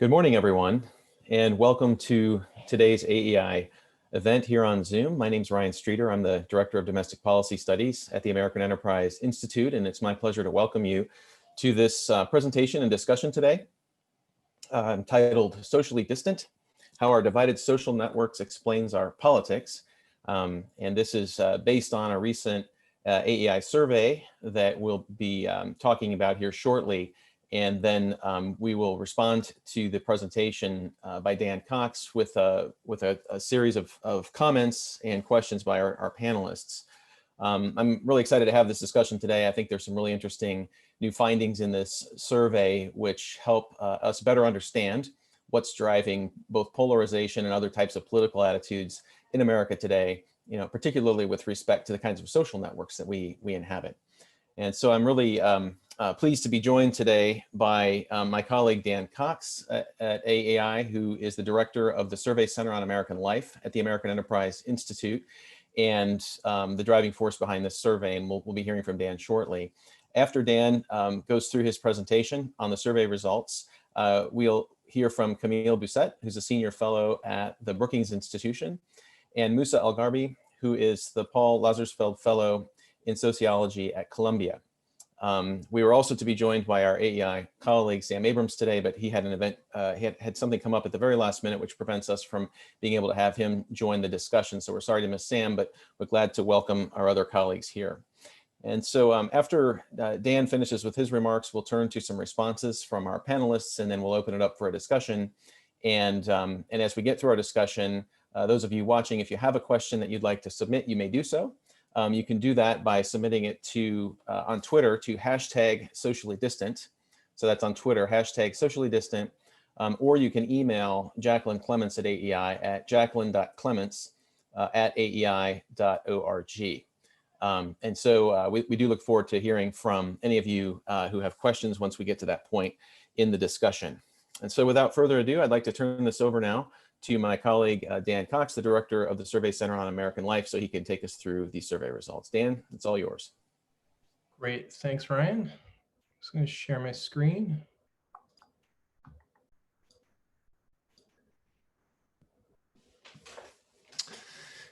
Good morning, everyone, and welcome to today's AEI event here on Zoom. My name is Ryan Streeter. I'm the Director of Domestic Policy Studies at the American Enterprise Institute, and it's my pleasure to welcome you to this presentation and discussion today titled Socially Distant: How Our Divided Social Networks Explains Our Politics. And this is based on a recent AEI survey that we'll be talking about here shortly. And then we will respond to the presentation by Dan Cox with a series of comments and questions by our panelists. I'm really excited to have this discussion today. I think there's some really interesting new findings in this survey which help us better understand what's driving both polarization and other types of political attitudes in America today, particularly with respect to the kinds of social networks that we inhabit. And so I'm really pleased to be joined today by my colleague Dan Cox at AEI, who is the director of the Survey Center on American Life at the American Enterprise Institute, and the driving force behind this survey. And we'll be hearing from Dan shortly. After Dan goes through his presentation on the survey results, we'll hear from Camille Busette, who's a senior fellow at the Brookings Institution, and Musa al-Gharbi, who is the Paul Lazarsfeld Fellow in Sociology at Columbia. We were also to be joined by our AEI colleague, Sam Abrams, today, but he had an event, he had something come up at the very last minute, which prevents us from being able to have him join the discussion. So we're sorry to miss Sam, but we're glad to welcome our other colleagues here. And so after Dan finishes with his remarks, we'll turn to some responses from our panelists, and then we'll open it up for a discussion. And as we get through our discussion, those of you watching, if you have a question that you'd like to submit, you may do so. You can do that by submitting it to on Twitter to #sociallydistant. So that's on Twitter, #sociallydistant. Or you can email Jacqueline Clements at AEI at jacqueline.clements@aei.org. And so we do look forward to hearing from any of you who have questions once we get to that point in the discussion. And so without further ado, I'd like to turn this over now to my colleague, Dan Cox, the director of the Survey Center on American Life, so he can take us through these survey results. Dan, it's all yours. Great, thanks, Ryan. I'm just going to share my screen.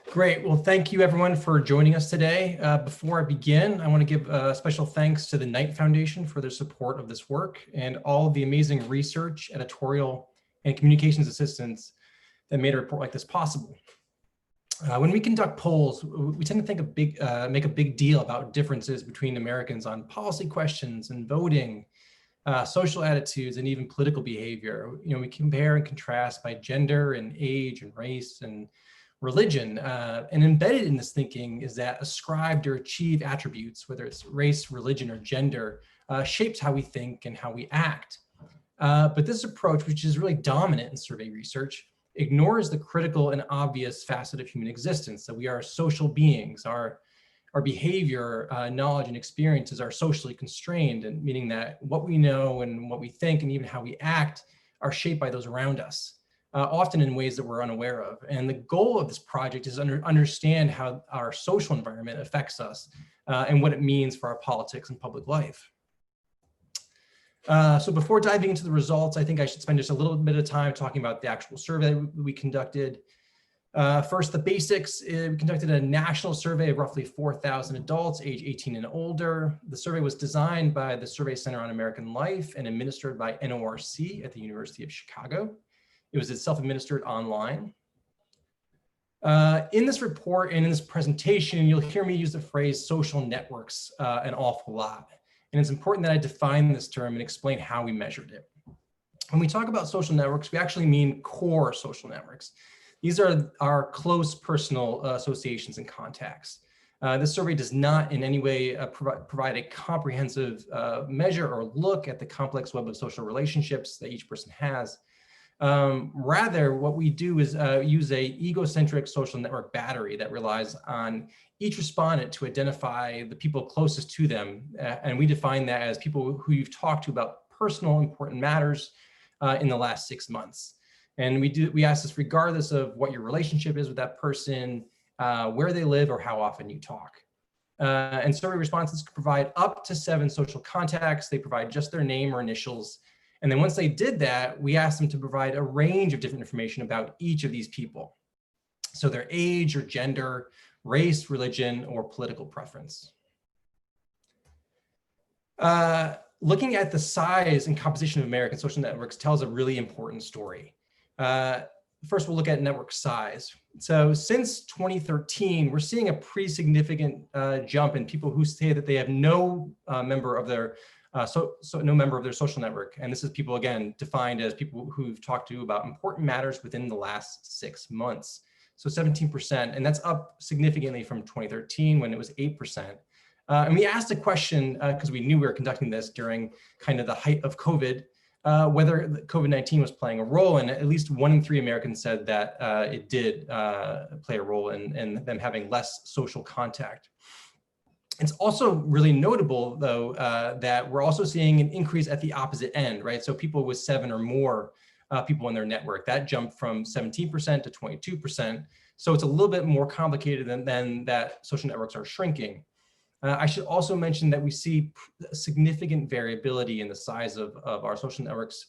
Great, well, thank you everyone for joining us today. Before I begin, I want to give special thanks to the Knight Foundation for their support of this work and all of the amazing research, editorial, and communications assistance that made a report like this possible. When we conduct polls, we tend to think make a big deal about differences between Americans on policy questions and voting, social attitudes, and even political behavior. We compare and contrast by gender and age and race and religion. And embedded in this thinking is that ascribed or achieved attributes, whether it's race, religion, or gender, shapes how we think and how we act. But this approach, which is really dominant in survey research, ignores the critical and obvious facet of human existence, that we are social beings. Our behavior, knowledge, and experiences are socially constrained, and meaning that what we know and what we think and even how we act are shaped by those around us, often in ways that we're unaware of. And the goal of this project is to understand how our social environment affects us and what it means for our politics and public life. So before diving into the results, I think I should spend just a little bit of time talking about the actual survey we conducted. First, the basics. We conducted a national survey of roughly 4,000 adults age 18 and older. The survey was designed by the Survey Center on American Life and administered by NORC at the University of Chicago. It was self-administered online. In this report and in this presentation, you'll hear me use the phrase social networks an awful lot. And it's important that I define this term and explain how we measured it. When we talk about social networks, we actually mean core social networks. These are our close personal associations and contacts. This survey does not in any way provide a comprehensive measure or look at the complex web of social relationships that each person has. Rather, what we do is use a egocentric social network battery that relies on each respondent to identify the people closest to them. And we define that as people who you've talked to about personal important matters in the last 6 months. And we ask this regardless of what your relationship is with that person, where they live, or how often you talk. And survey responses can provide up to 7 social contacts. They provide just their name or initials. And then once they did that, we asked them to provide a range of different information about each of these people. So their age or gender, race, religion, or political preference. Looking at the size and composition of American social networks tells a really important story. First, we'll look at network size. So since 2013, we're seeing a pretty significant jump in people who say that they have no member of their no member of their social network. And this is people, again, defined as people who've talked to about important matters within the last 6 months. So 17%, and that's up significantly from 2013 when it was 8%. And we asked a question because we knew we were conducting this during kind of the height of COVID, whether COVID-19 was playing a role, and at least 1 in 3 Americans said that it did play a role in them having less social contact. It's also really notable, though, that we're also seeing an increase at the opposite end, right? So people with 7 or more people in their network, that jumped from 17% to 22%. So it's a little bit more complicated than that social networks are shrinking. I should also mention that we see significant variability in the size of our social networks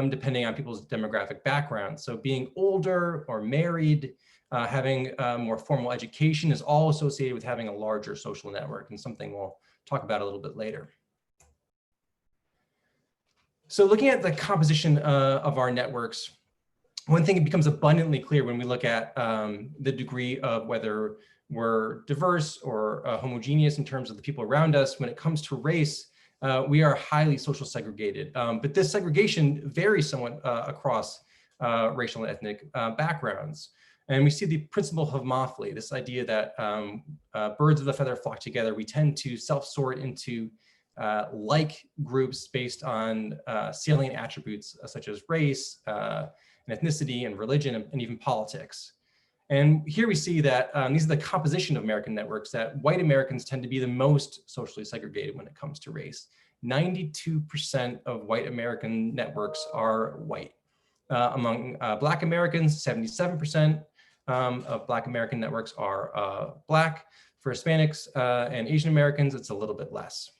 depending on people's demographic background. So being older or married, having more formal education is all associated with having a larger social network, and something we'll talk about a little bit later. So looking at the composition of our networks, one thing becomes abundantly clear when we look at the degree of whether we're diverse or homogeneous in terms of the people around us. When it comes to race, we are highly social segregated, but this segregation varies somewhat across racial and ethnic backgrounds. And we see the principle of homophily, this idea that birds of a feather flock together. We tend to self-sort into like groups based on salient attributes such as race, and ethnicity, and religion, and even politics. And here we see that these are the composition of American networks, that white Americans tend to be the most socially segregated when it comes to race. 92% of white American networks are white. Among Black Americans, 77% of Black American networks are Black. For Hispanics and Asian Americans, it's a little bit less.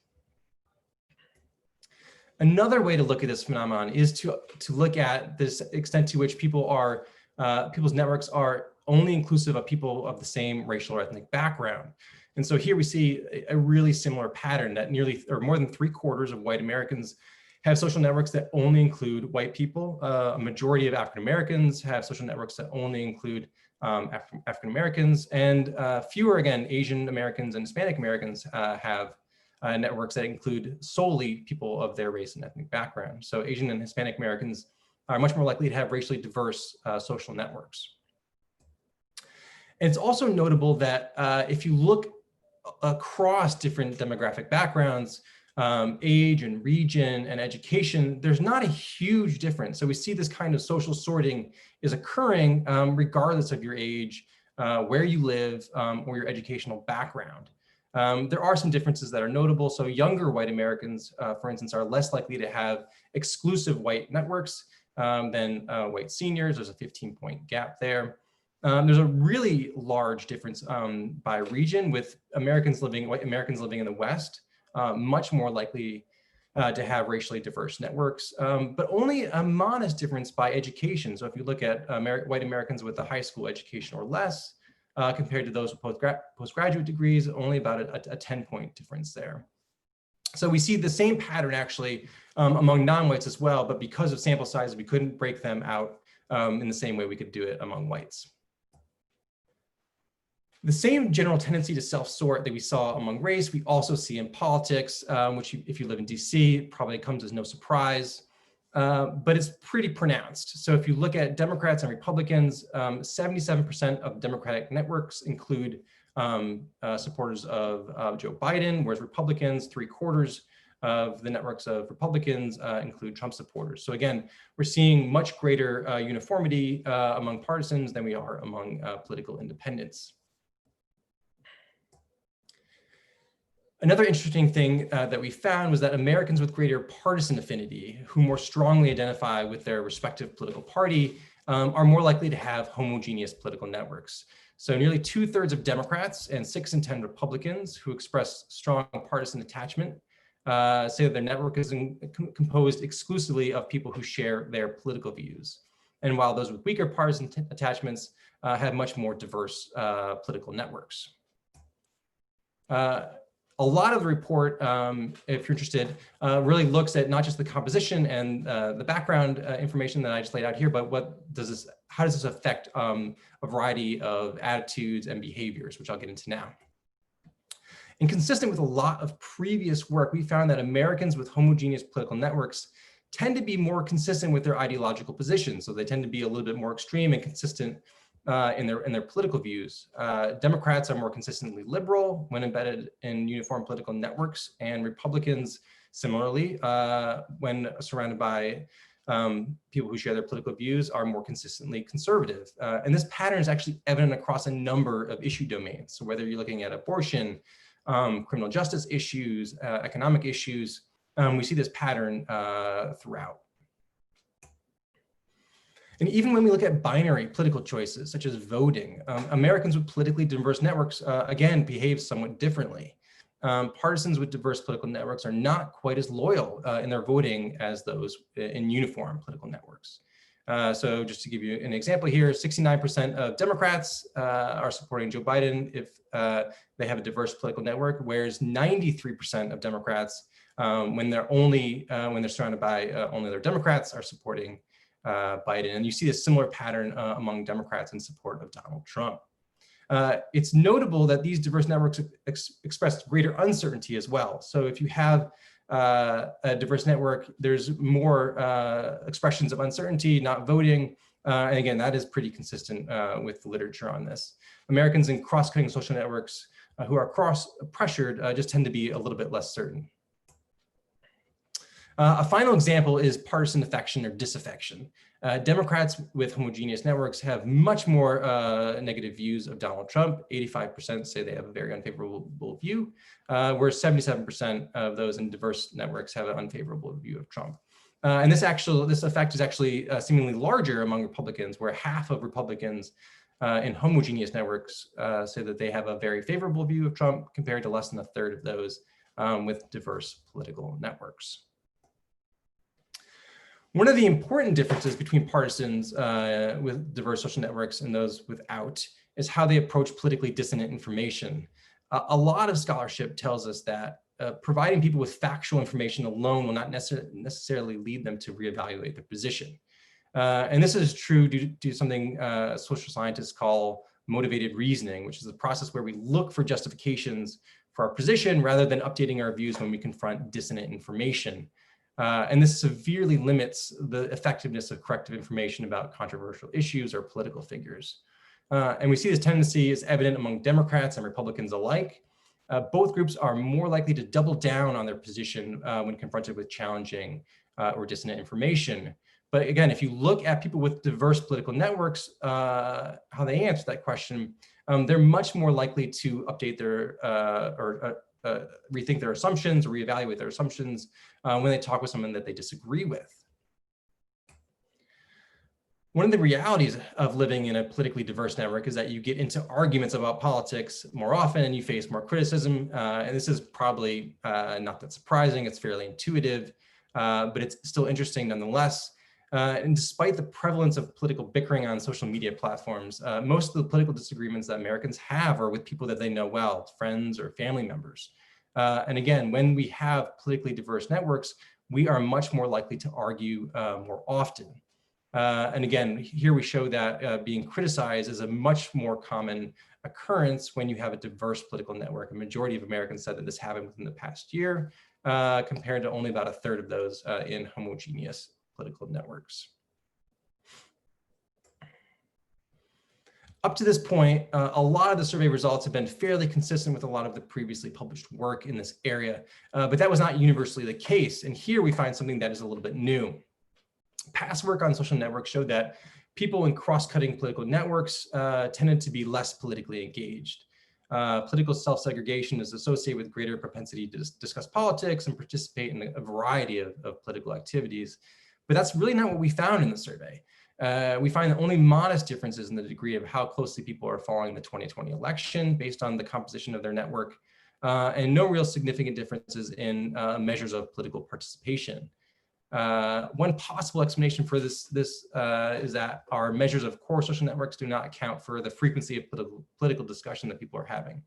Another way to look at this phenomenon is to look at this extent to which people's networks are only inclusive of people of the same racial or ethnic background. And so here we see a really similar pattern that more than 3/4 of white Americans have social networks that only include white people. A majority of African Americans have social networks that only include African Americans, and fewer, again, Asian Americans and Hispanic Americans have networks that include solely people of their race and ethnic background. So Asian and Hispanic Americans are much more likely to have racially diverse social networks. And it's also notable that if you look across different demographic backgrounds, age and region and education, there's not a huge difference. So we see this kind of social sorting is occurring regardless of your age, where you live, or your educational background. There are some differences that are notable. So younger white Americans, for instance, are less likely to have exclusive white networks than white seniors. There's a 15-point gap there. There's a really large difference by region, with white Americans living in the West, much more likely to have racially diverse networks, but only a modest difference by education. So if you look at white Americans with a high school education or less, compared to those with postgraduate degrees, only about a 10-point difference there. So we see the same pattern actually among non-whites as well, but because of sample size, we couldn't break them out in the same way we could do it among whites. The same general tendency to self-sort that we saw among race, we also see in politics, which if you live in DC, probably comes as no surprise, but it's pretty pronounced. So if you look at Democrats and Republicans, 77% of Democratic networks include supporters of Joe Biden, whereas Republicans, 3/4 of the networks of Republicans include Trump supporters. So again, we're seeing much greater uniformity among partisans than we are among political independents. Another interesting thing that we found was that Americans with greater partisan affinity, who more strongly identify with their respective political party, are more likely to have homogeneous political networks. So nearly 2/3 of Democrats and 6 in 10 Republicans who express strong partisan attachment say that their network is composed exclusively of people who share their political views. And while those with weaker partisan attachments have much more diverse political networks. A lot of the report, if you're interested, really looks at not just the composition and the background information that I just laid out here, but how does this affect a variety of attitudes and behaviors, which I'll get into now. And consistent with a lot of previous work, we found that Americans with homogeneous political networks tend to be more consistent with their ideological positions. So they tend to be a little bit more extreme and consistent in their political views. Democrats are more consistently liberal when embedded in uniform political networks, and Republicans similarly, when surrounded by people who share their political views, are more consistently conservative. And this pattern is actually evident across a number of issue domains. So whether you're looking at abortion, criminal justice issues, economic issues, we see this pattern throughout. And even when we look at binary political choices, such as voting, Americans with politically diverse networks, again, behave somewhat differently. Partisans with diverse political networks are not quite as loyal in their voting as those in uniform political networks. So just to give you an example here, 69% of Democrats are supporting Joe Biden if they have a diverse political network, whereas 93% of Democrats, when they're surrounded by only their Democrats, are supporting Biden. And you see a similar pattern among Democrats in support of Donald Trump. It's notable that these diverse networks express greater uncertainty as well. So if you have a diverse network, there's more expressions of uncertainty, not voting. And again, that is pretty consistent with the literature on this. Americans in cross-cutting social networks who are cross-pressured just tend to be a little bit less certain. A final example is partisan affection or disaffection. Democrats with homogeneous networks have much more negative views of Donald Trump. 85% say they have a very unfavorable view, whereas 77% of those in diverse networks have an unfavorable view of Trump. And this effect is actually seemingly larger among Republicans, where half of Republicans in homogeneous networks say that they have a very favorable view of Trump, compared to less than a third of those with diverse political networks. One of the important differences between partisans with diverse social networks and those without is how they approach politically dissonant information. A lot of scholarship tells us that providing people with factual information alone will not necessarily lead them to reevaluate their position. And this is true due to something social scientists call motivated reasoning, which is a process where we look for justifications for our position rather than updating our views when we confront dissonant information. And this severely limits the effectiveness of corrective information about controversial issues or political figures. And we see this tendency is evident among Democrats and Republicans alike. Both groups are more likely to double down on their position when confronted with challenging or dissonant information. But again, if you look at people with diverse political networks, how they answer that question, they're much more likely to update their rethink their assumptions or reevaluate their assumptions when they talk with someone that they disagree with. One of the realities of living in a politically diverse network is that you get into arguments about politics more often and you face more criticism. And this is probably not that surprising. It's fairly intuitive, but it's still interesting nonetheless. And despite the prevalence of political bickering on social media platforms, most of the political disagreements that Americans have are with people that they know well, friends or family members. And again, when we have politically diverse networks, we are much more likely to argue more often. And again, here we show that being criticized is a much more common occurrence when you have a diverse political network. A majority of Americans said that this happened within the past year, compared to only about a third of those in homogeneous political networks. Up to this point, a lot of the survey results have been fairly consistent with a lot of the previously published work in this area, but that was not universally the case. And here we find something that is a little bit new. Past work on social networks showed that people in cross-cutting political networks tended to be less politically engaged. Political self-segregation is associated with greater propensity to discuss politics and participate in a variety of political activities. But that's really not what we found in the survey. We find only modest differences in the degree of how closely people are following the 2020 election based on the composition of their network. and no real significant differences in measures of political participation. One possible explanation for this is that our measures of core social networks do not account for the frequency of political discussion that people are having.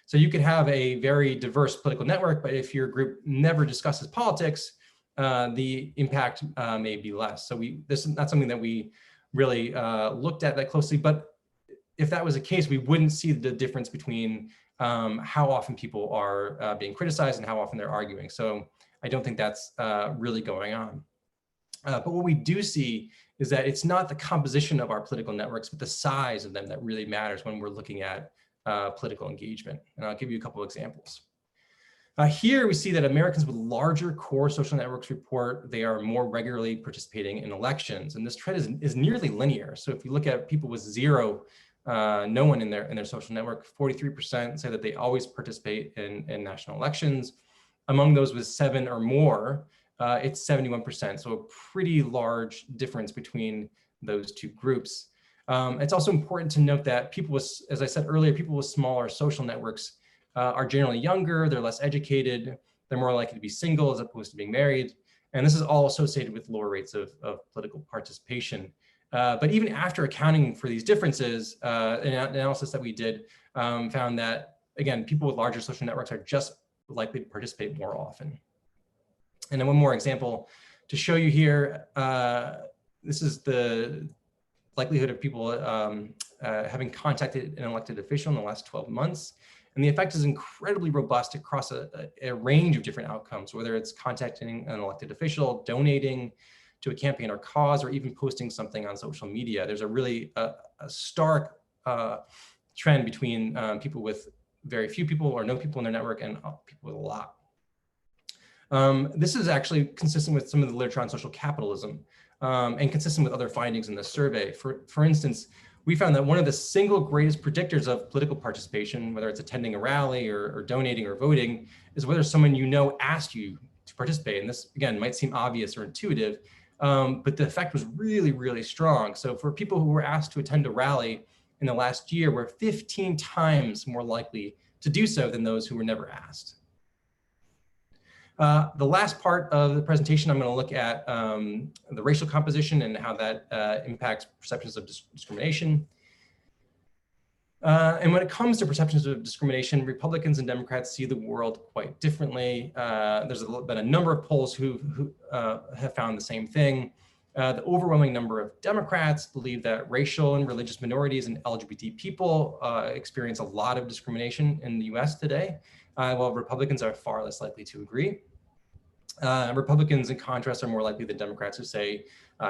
So you could have a very diverse political network, but if your group never discusses politics, the impact may be less. So this is not something that we really looked at that closely, but if that was the case, we wouldn't see the difference between how often people are being criticized and how often they're arguing. So I don't think that's really going on. But what we do see is that it's not the composition of our political networks, but the size of them that really matters when we're looking at political engagement. And I'll give you a couple of examples. Here we see that Americans with larger core social networks report they are more regularly participating in elections. And this trend is nearly linear. So if you look at people with zero, no one in their social network, 43% say that they always participate in national elections. Among those with 7 or more, it's 71%. So a pretty large difference between those two groups. It's also important to note that people with, as I said earlier, people with smaller social networks are generally younger, they're less educated, they're more likely to be single as opposed to being married. And this is all associated with lower rates of political participation. But even after accounting for these differences, an analysis that we did found that, again, people with larger social networks are just likely to participate more often. And then one more example to show you here. This is the likelihood of people having contacted an elected official in the last 12 months. And the effect is incredibly robust across a range of different outcomes, whether it's contacting an elected official, donating to a campaign or cause, or even posting something on social media. There's a really a stark trend between people with very few people or no people in their network and people with a lot. This is actually consistent with some of the literature on social capitalism and consistent with other findings in this survey. For instance, we found that one of the single greatest predictors of political participation, whether it's attending a rally or donating or voting, is whether someone you know asked you to participate. And this, again, might seem obvious or intuitive, but the effect was really, really strong. So for people who were asked to attend a rally in the last year, we're 15 times more likely to do so than those who were never asked. The last part of the presentation, I'm going to look at the racial composition and how that impacts perceptions of discrimination. And when it comes to perceptions of discrimination, Republicans and Democrats see the world quite differently. There's been a number of polls who have found the same thing. The overwhelming number of Democrats believe that racial and religious minorities and LGBT people experience a lot of discrimination in the US today, while Republicans are far less likely to agree. Republicans, in contrast, are more likely than Democrats who say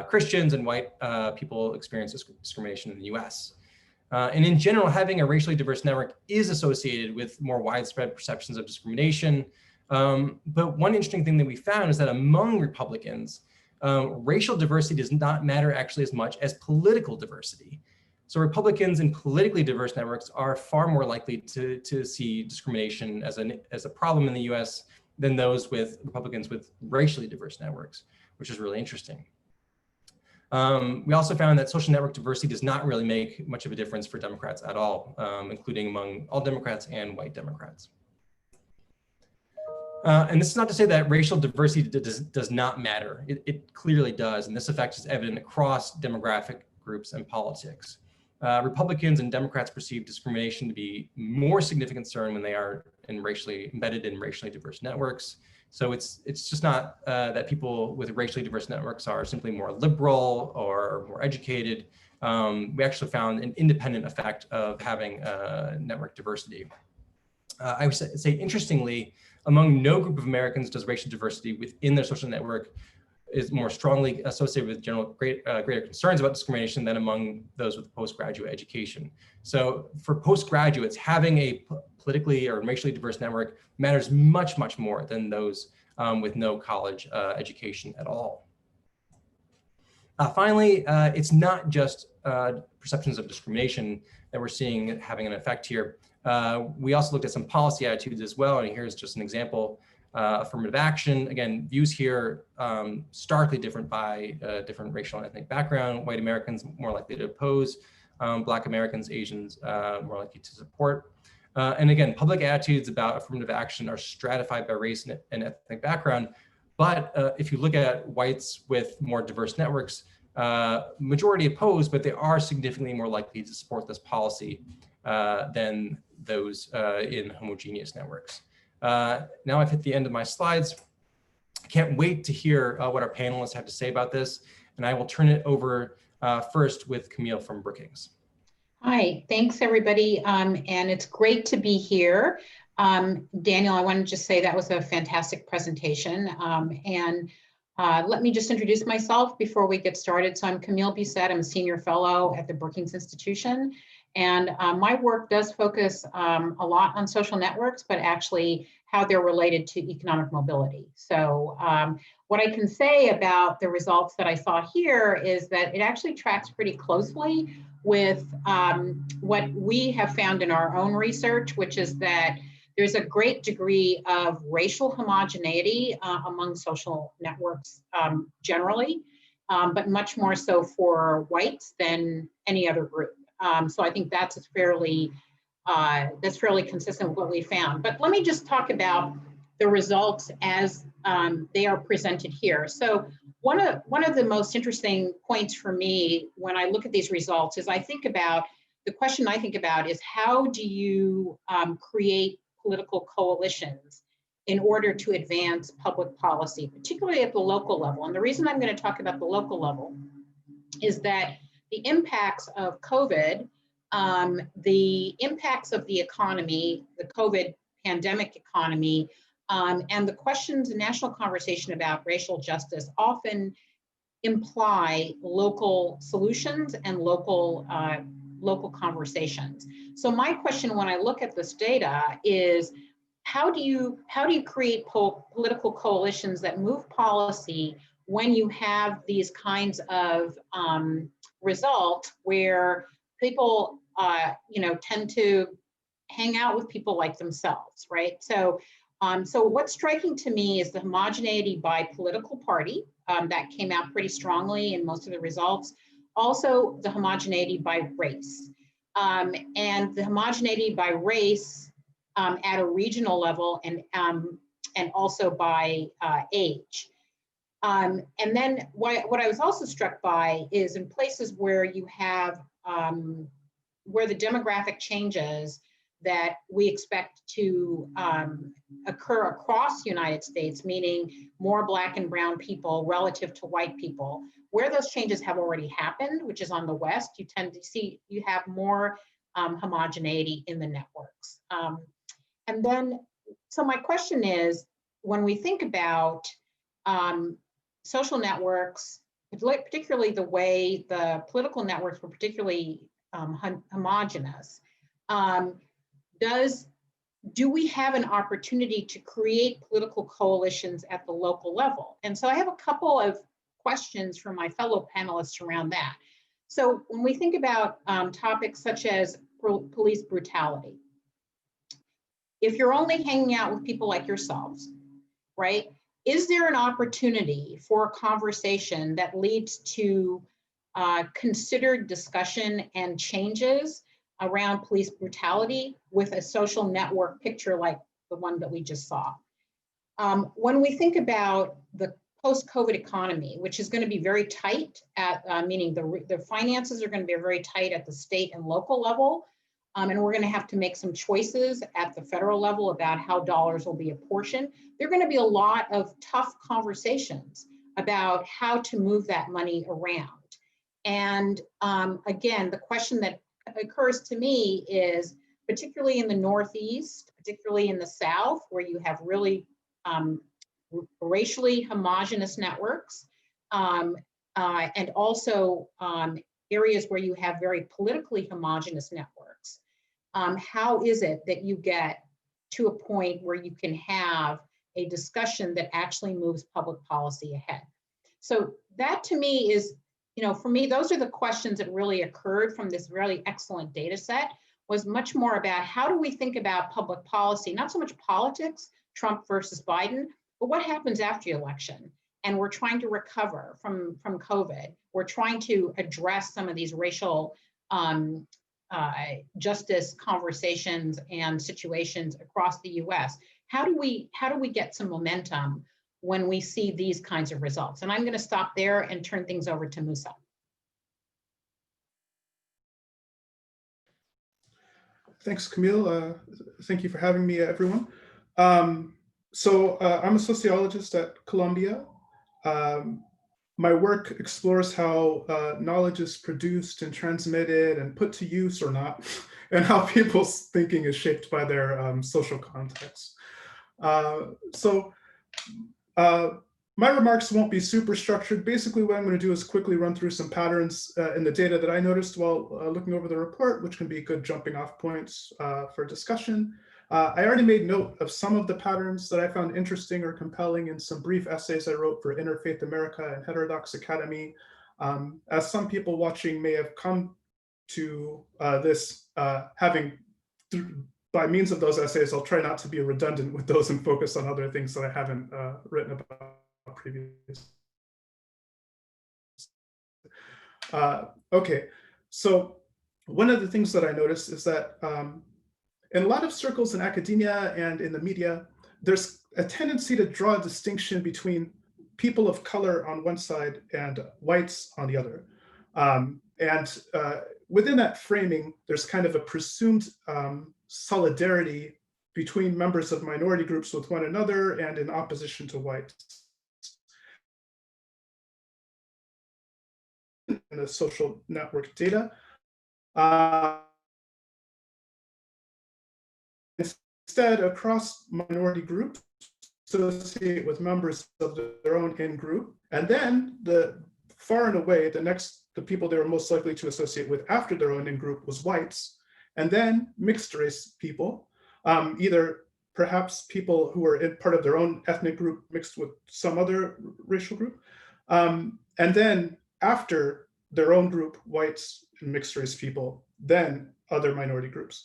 Christians and white people experience discrimination in the US. And in general, having a racially diverse network is associated with more widespread perceptions of discrimination. But one interesting thing that we found is that among Republicans, racial diversity does not matter actually as much as political diversity. So Republicans in politically diverse networks are far more likely to see discrimination as a problem in the US than those with Republicans with racially diverse networks, which is really interesting. We also found that social network diversity does not really make much of a difference for Democrats at all, including among all Democrats and white Democrats. And this is not to say that racial diversity does not matter. It clearly does, and this effect is evident across demographic groups and politics. Republicans and Democrats perceive discrimination to be more significant concern when they are embedded in racially diverse networks. So it's just not that people with racially diverse networks are simply more liberal or more educated. We actually found an independent effect of having network diversity. I would say, interestingly, among no group of Americans does racial diversity within their social network is more strongly associated with greater concerns about discrimination than among those with postgraduate education. So for postgraduates, having a politically or racially diverse network matters much, much more than those with no college education at all. Finally, it's not just perceptions of discrimination that we're seeing having an effect here. We also looked at some policy attitudes as well, and here's just an example. Affirmative action, again, views here starkly different by different racial and ethnic background. White Americans more likely to oppose, Black Americans, Asians more likely to support. And again, public attitudes about affirmative action are stratified by race and ethnic background. But if you look at whites with more diverse networks, majority opposed, but they are significantly more likely to support this policy than those in homogeneous networks. Now I've hit the end of my slides. I can't wait to hear what our panelists have to say about this. And I will turn it over first with Camille from Brookings. Hi, thanks everybody. And it's great to be here. Daniel, I want to just say that was a fantastic presentation. Let me just introduce myself before we get started. So I'm Camille Busette. I'm a senior fellow at the Brookings Institution. And my work does focus a lot on social networks, but actually how they're related to economic mobility. So what I can say about the results that I saw here is that it actually tracks pretty closely with what we have found in our own research, which is that there's a great degree of racial homogeneity among social networks generally, but much more so for whites than any other group. So I think that's fairly consistent with what we found. But let me just talk about the results as they are presented here. So one of the most interesting points for me when I look at these results is the question I think about is how do you create political coalitions in order to advance public policy, particularly at the local level. And the reason I'm going to talk about the local level is that the impacts of COVID, the impacts of the economy, the COVID pandemic economy, and the questions in national conversation about racial justice often imply local solutions and local conversations. So my question when I look at this data is, how do you create political coalitions that move policy when you have these kinds of results where people tend to hang out with people like themselves, right? So what's striking to me is the homogeneity by political party that came out pretty strongly in most of the results. Also the homogeneity by race. And the homogeneity by race at a regional level and also by age. And then what I was also struck by is in places where you have, where the demographic changes that we expect to occur across the United States, meaning more Black and brown people relative to white people, where those changes have already happened, which is on the West, you tend to see, you have more homogeneity in the networks. And then, so my question is, when we think about social networks, particularly the way the political networks were particularly homogeneous, do we have an opportunity to create political coalitions at the local level? And so I have a couple of questions for my fellow panelists around that. So when we think about topics such as police brutality, if you're only hanging out with people like yourselves, right, is there an opportunity for a conversation that leads to considered discussion and changes around police brutality with a social network picture like the one that we just saw? When we think about the post-COVID economy, which is going to be very tight at, meaning the finances are going to be very tight at the state and local level, and we're going to have to make some choices at the federal level about how dollars will be apportioned. There are going to be a lot of tough conversations about how to move that money around. And again, the question that occurs to me is, particularly in the Northeast, particularly in the South, where you have really racially homogeneous networks, and also areas where you have very politically homogeneous networks. How is it that you get to a point where you can have a discussion that actually moves public policy ahead? So that to me is, for me, those are the questions that really occurred from this really excellent data set, was much more about how do we think about public policy, not so much politics, Trump versus Biden, but what happens after the election? And we're trying to recover from COVID. We're trying to address some of these racial justice conversations and situations across the US. How do we get some momentum when we see these kinds of results? And I'm going to stop there and turn things over to Musa. Thanks, Camille. Thank you for having me, everyone. I'm a sociologist at Columbia. My work explores how knowledge is produced and transmitted and put to use or not, and how people's thinking is shaped by their social context. My remarks won't be super structured. Basically, what I'm going to do is quickly run through some patterns in the data that I noticed while looking over the report, which can be good jumping off points for discussion. I already made note of some of the patterns that I found interesting or compelling in some brief essays I wrote for Interfaith America and Heterodox Academy. As some people watching may have come to this by means of those essays, I'll try not to be redundant with those and focus on other things that I haven't written about previously. Okay, so one of the things that I noticed is that in a lot of circles in academia and in the media, there's a tendency to draw a distinction between people of color on one side and whites on the other. Within that framing, there's kind of a presumed solidarity between members of minority groups with one another and in opposition to whites. In the social network data. Instead, across minority groups, associate with members of their own in-group, and then far and away, the people they were most likely to associate with after their own in-group was whites, and then mixed race people, either perhaps people who were part of their own ethnic group mixed with some other racial group, and then after their own group, whites and mixed race people, then other minority groups.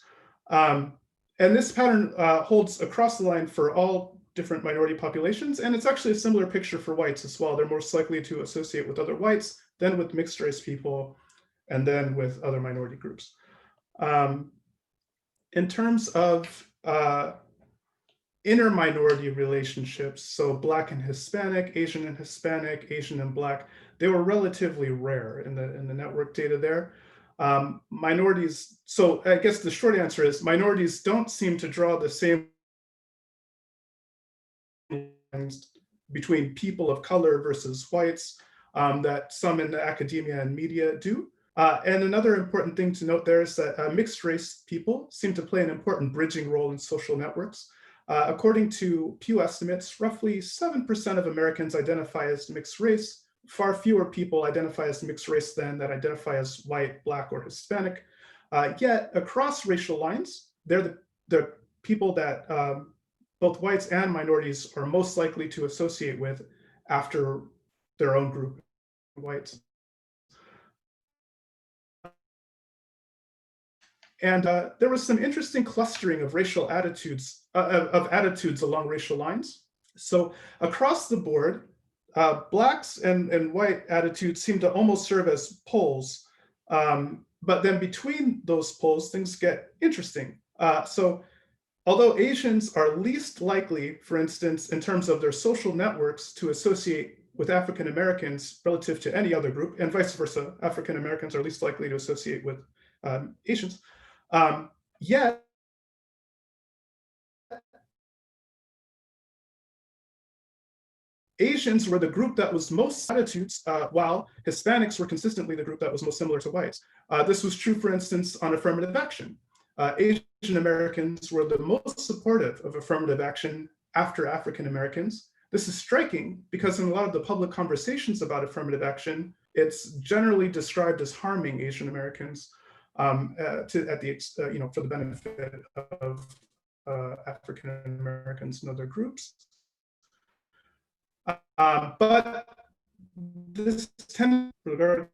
And this pattern holds across the line for all different minority populations, and it's actually a similar picture for whites as well. They're most likely to associate with other whites, then with mixed race people, and then with other minority groups. In terms of inner minority relationships, so Black and Hispanic, Asian and Hispanic, Asian and Black, they were relatively rare in the network data there. Minorities, so I guess the short answer is minorities don't seem to draw the same lines between people of color versus whites that some in the academia and media do. And another important thing to note there is that mixed race people seem to play an important bridging role in social networks. According to Pew estimates, roughly 7% of Americans identify as mixed race. Far fewer people identify as mixed race than that identify as white, Black, or Hispanic. Yet across racial lines, they're the people that both whites and minorities are most likely to associate with after their own group, whites. And there was some interesting clustering of racial attitudes, attitudes along racial lines. So across the board, Blacks and white attitudes seem to almost serve as poles. But then between those poles, things get interesting. So although Asians are least likely, for instance, in terms of their social networks to associate with African Americans relative to any other group, and vice versa, African Americans are least likely to associate with Asians, yet Asians were the group that was most attitudes, while Hispanics were consistently the group that was most similar to whites. This was true, for instance, on affirmative action. Asian Americans were the most supportive of affirmative action after African Americans. This is striking because in a lot of the public conversations about affirmative action, it's generally described as harming Asian Americans for the benefit of African Americans and other groups. But this tends with regard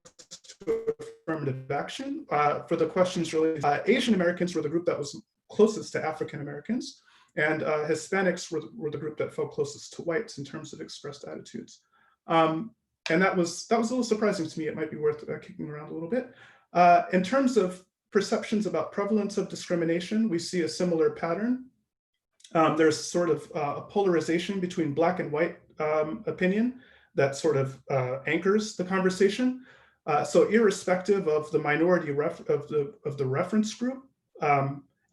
to affirmative action for the questions related. Asian Americans were the group that was closest to African Americans, and Hispanics were the group that felt closest to whites in terms of expressed attitudes. And that was a little surprising to me. It might be worth kicking around a little bit. In terms of perceptions about prevalence of discrimination, we see a similar pattern. There's sort of a polarization between black and white opinion that sort of anchors the conversation. So irrespective of the minority of the reference group,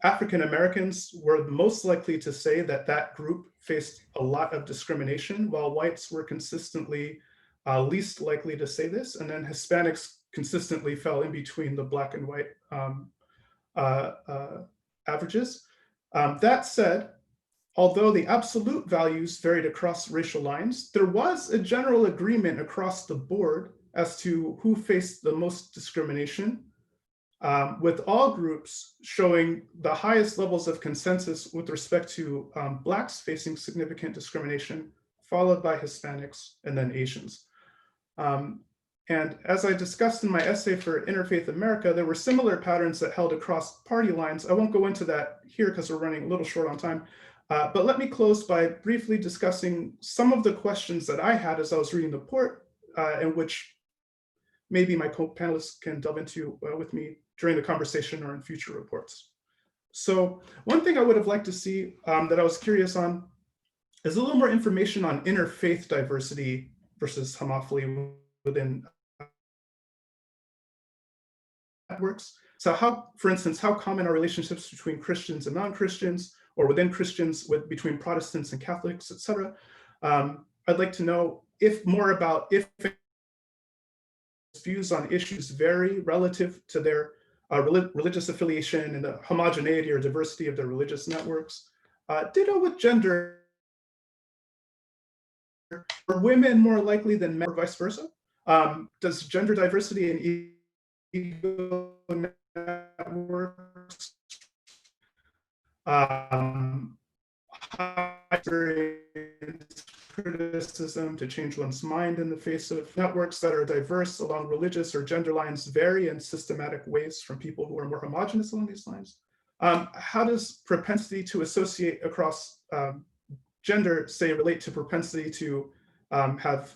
African Americans were most likely to say that that group faced a lot of discrimination, while whites were consistently least likely to say this, and then Hispanics consistently fell in between the black and white averages. That said, although the absolute values varied across racial lines, there was a general agreement across the board as to who faced the most discrimination, with all groups showing the highest levels of consensus with respect to Blacks facing significant discrimination, followed by Hispanics and then Asians. And as I discussed in my essay for Interfaith America, there were similar patterns that held across party lines. I won't go into that here because we're running a little short on time, but let me close by briefly discussing some of the questions that I had as I was reading the report, and which maybe my co-panelists can delve into with me during the conversation or in future reports. So one thing I would have liked to see that I was curious on is a little more information on interfaith diversity versus homophily within networks. So how, for instance, how common are relationships between Christians and non-Christians, or within Christians between Protestants and Catholics, et cetera. I'd like to know if views on issues vary relative to their religious affiliation and the homogeneity or diversity of their religious networks. Ditto with gender. Are women more likely than men or vice versa? Does gender diversity in ego networks criticism to change one's mind in the face of networks that are diverse along religious or gender lines vary in systematic ways from people who are more homogeneous along these lines? How does propensity to associate across gender, say, relate to propensity to have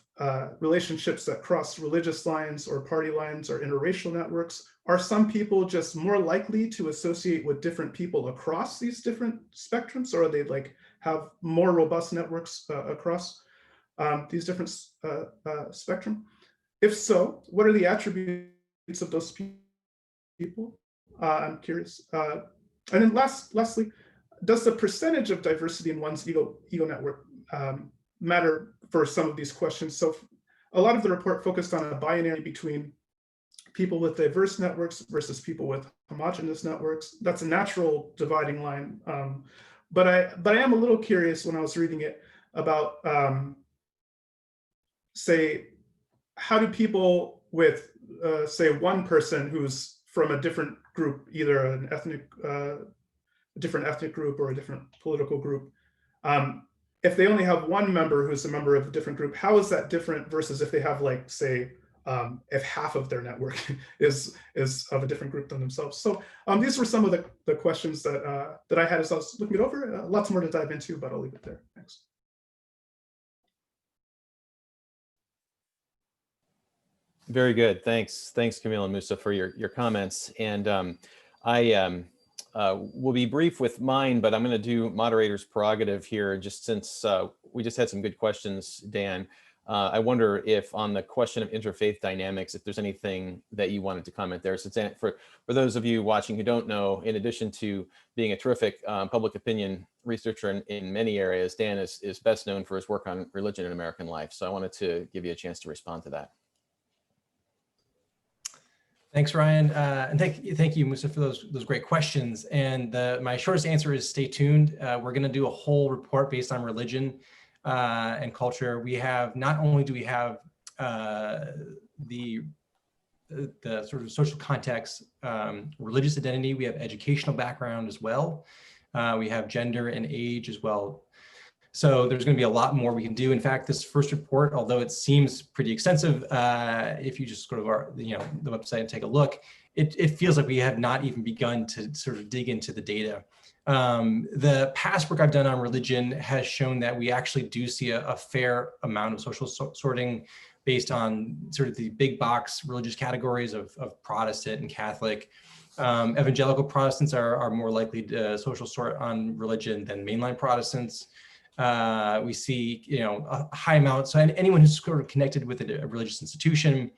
relationships that cross religious lines or party lines or interracial networks? Are some people just more likely to associate with different people across these different spectrums, or are they like have more robust networks across these different spectrum? If so, what are the attributes of those people? I'm curious. And then lastly, does the percentage of diversity in one's ego network matter for some of these questions? So a lot of the report focused on a binary between people with diverse networks versus people with homogeneous networks. That's a natural dividing line. But I am a little curious when I was reading it about, say, how do people with, say, one person who's from a different group, either an ethnic, a different ethnic group or a different political group, if they only have one member who's a member of a different group, how is that different versus if they have, like, say, if half of their network is of a different group than themselves? So these were some of the questions that I had as I was looking it over. Lots more to dive into, but I'll leave it there. Thanks. Very good. Thanks, Camille and Musa, for your comments. And I will be brief with mine, but I'm going to do moderator's prerogative here, just since we just had some good questions, Dan. I wonder if on the question of interfaith dynamics, if there's anything that you wanted to comment there. So for those of you watching who don't know, in addition to being a terrific public opinion researcher in many areas, Dan is best known for his work on religion in American life. So I wanted to give you a chance to respond to that. Thanks, Ryan, and thank you, Musa, for those great questions. And my shortest answer is stay tuned. We're going to do a whole report based on religion and culture. We have, not only do we have the sort of social context, religious identity, we have educational background as well. We have gender and age as well. So there's going to be a lot more we can do. In fact, this first report, although it seems pretty extensive, if you just go to the website and take a look, it feels like we have not even begun to sort of dig into the data. The past work I've done on religion has shown that we actually do see a fair amount of social sorting based on sort of the big box religious categories of Protestant and Catholic. Evangelical Protestants are more likely to social sort on religion than mainline Protestants. We see, a high amount. So anyone who's sort of connected with a religious institution,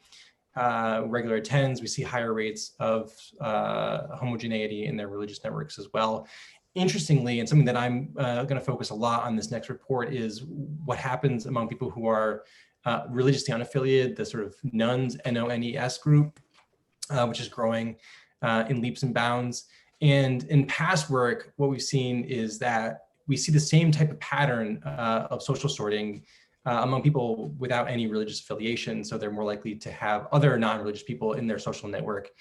regular attends, we see higher rates of homogeneity in their religious networks as well. Interestingly, and something that I'm going to focus a lot on this next report is what happens among people who are religiously unaffiliated, the sort of nuns, NONES group, which is growing in leaps and bounds. And in past work, what we've seen is that we see the same type of pattern of social sorting among people without any religious affiliation. So they're more likely to have other non-religious people in their social network.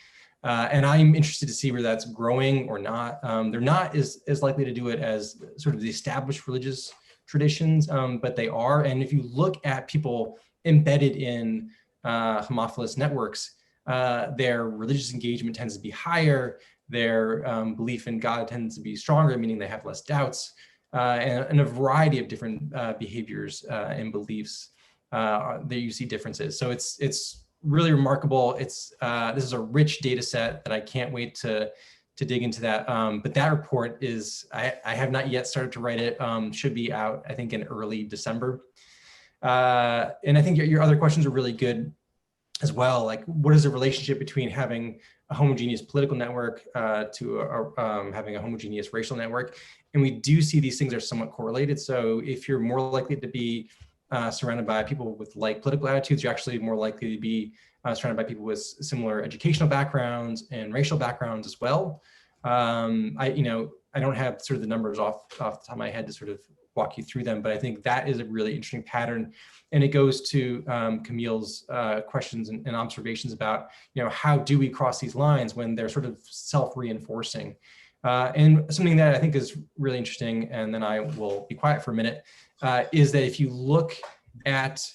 And I'm interested to see where that's growing or not. They're not as likely to do it as sort of the established religious traditions, but they are. And if you look at people embedded in homophilous networks, their religious engagement tends to be higher, their belief in God tends to be stronger, meaning they have less doubts, and a variety of different behaviors and beliefs that you see differences. So it's really remarkable. This is a rich data set that I can't wait to dig into that. But that report is, I have not yet started to write it, should be out, I think, in early December. And I think your other questions are really good as well. Like, what is the relationship between having a homogeneous political network to having a homogeneous racial network? And we do see these things are somewhat correlated. So if you're more likely to be surrounded by people with like political attitudes, you're actually more likely to be surrounded by people with similar educational backgrounds and racial backgrounds as well. I don't have sort of the numbers off the top of my head to sort of walk you through them, but I think that is a really interesting pattern. And it goes to Camille's questions and observations about, how do we cross these lines when they're sort of self-reinforcing? And something that I think is really interesting, and then I will be quiet for a minute, is that if you look at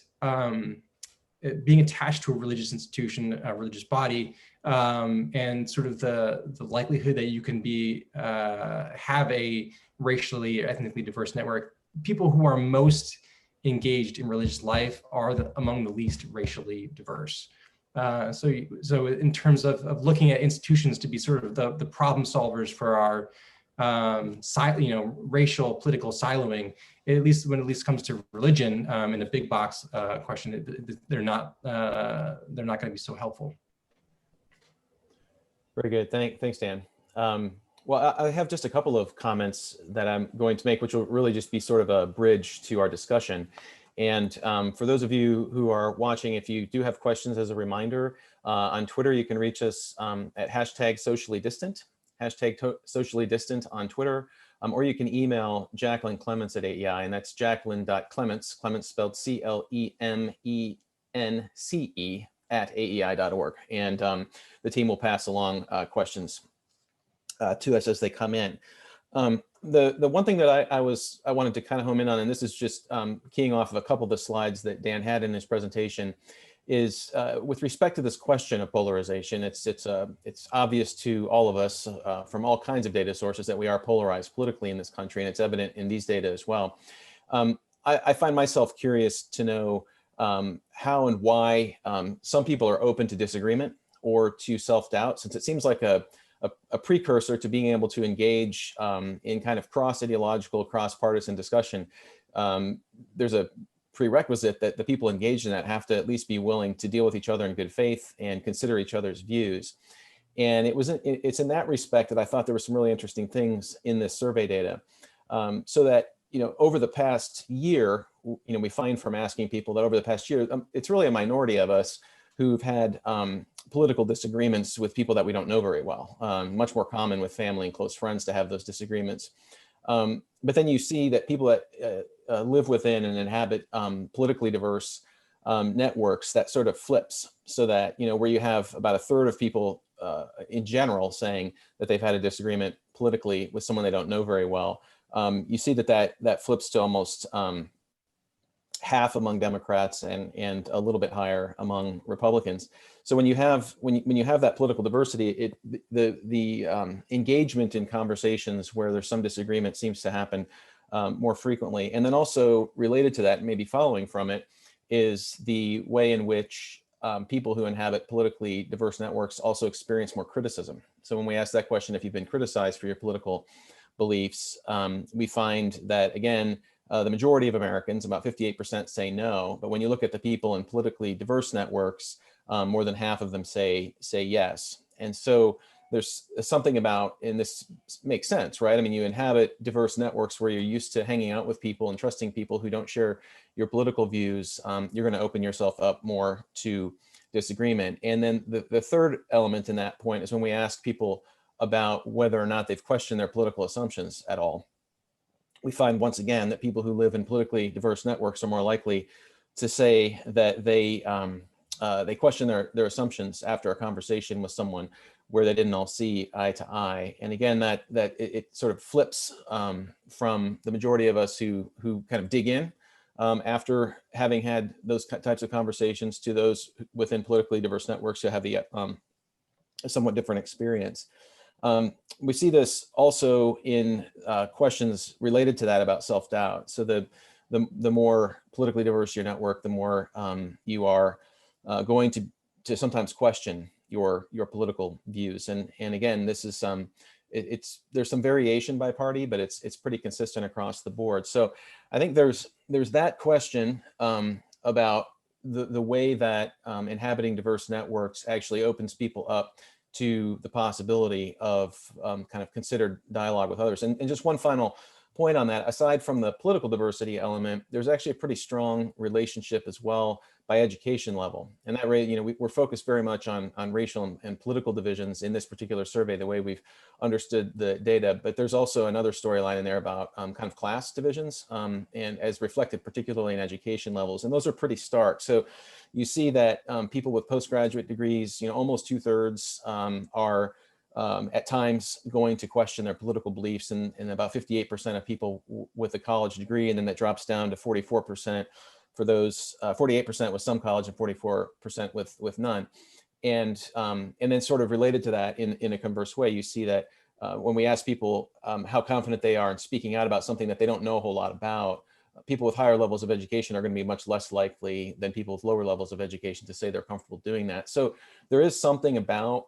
being attached to a religious institution, a religious body, and sort of the likelihood that you can have a racially, ethnically diverse network, people who are most engaged in religious life are among the least racially diverse. So in terms of looking at institutions to be sort of the problem solvers for our racial political siloing, at least when it comes to religion in a big box question, they're not going to be so helpful. Very good. Thanks, Dan. Well, I have just a couple of comments that I'm going to make, which will really just be sort of a bridge to our discussion. And for those of you who are watching, if you do have questions, as a reminder, on Twitter, you can reach us at #sociallydistant, #sociallydistant on Twitter, or you can email Jacqueline Clements at AEI, and that's Jacqueline.Clements, Clements spelled CLEMENCE at AEI.org. And the team will pass along questions to us as they come in. The one thing that I wanted to kind of home in on, and this is just keying off of a couple of the slides that Dan had in his presentation, is with respect to this question of polarization. It's obvious to all of us from all kinds of data sources that we are polarized politically in this country, and it's evident in these data as well. I find myself curious to know how and why some people are open to disagreement or to self-doubt, since it seems like a precursor to being able to engage in kind of cross-ideological, cross-partisan discussion. There's a prerequisite that the people engaged in that have to at least be willing to deal with each other in good faith and consider each other's views. And it's in that respect that I thought there were some really interesting things in this survey data. So that, over the past year, we find from asking people that over the past year, it's really a minority of us who've had political disagreements with people that we don't know very well. Much more common with family and close friends to have those disagreements. But then you see that people that live within and inhabit politically diverse networks, that sort of flips, so that, where you have about a third of people in general saying that they've had a disagreement politically with someone they don't know very well, you see that flips to almost half among Democrats and a little bit higher among Republicans. So when you have that political diversity, the engagement in conversations where there's some disagreement seems to happen more frequently. And then also related to that, maybe following from it, is the way in which people who inhabit politically diverse networks also experience more criticism. So when we ask that question, if you've been criticized for your political beliefs, we find that, again, the majority of Americans, about 58%, say no. But when you look at the people in politically diverse networks, more than half of them say yes. And so there's something about, and this makes sense, right? I mean, you inhabit diverse networks where you're used to hanging out with people and trusting people who don't share your political views. You're going to open yourself up more to disagreement. And then the third element in that point is when we ask people about whether or not they've questioned their political assumptions at all. We find once again that people who live in politically diverse networks are more likely to say that they question their assumptions after a conversation with someone where they didn't all see eye to eye. And again, that it sort of flips from the majority of us who kind of dig in after having had those types of conversations to those within politically diverse networks who have the somewhat different experience. We see this also in questions related to that about self-doubt. So the more politically diverse your network, the more you are going to sometimes question your political views. And again, this is there's some variation by party, but it's pretty consistent across the board. So I think there's that question about the way that inhabiting diverse networks actually opens people up to the possibility of kind of considered dialogue with others. And just one final point on that, aside from the political diversity element, there's actually a pretty strong relationship as well by education level. And that way, we're focused very much on racial and political divisions in this particular survey, the way we've understood the data. But there's also another storyline in there about kind of class divisions, and as reflected particularly in education levels. And those are pretty stark. So you see that people with postgraduate degrees, almost 2/3 are at times going to question their political beliefs, and about 58% of people with a college degree, and then that drops down to 44% for those, 48% with some college and 44% with none. And then sort of related to that in a converse way, you see that when we ask people how confident they are in speaking out about something that they don't know a whole lot about, people with higher levels of education are going to be much less likely than people with lower levels of education to say they're comfortable doing that. So there is something about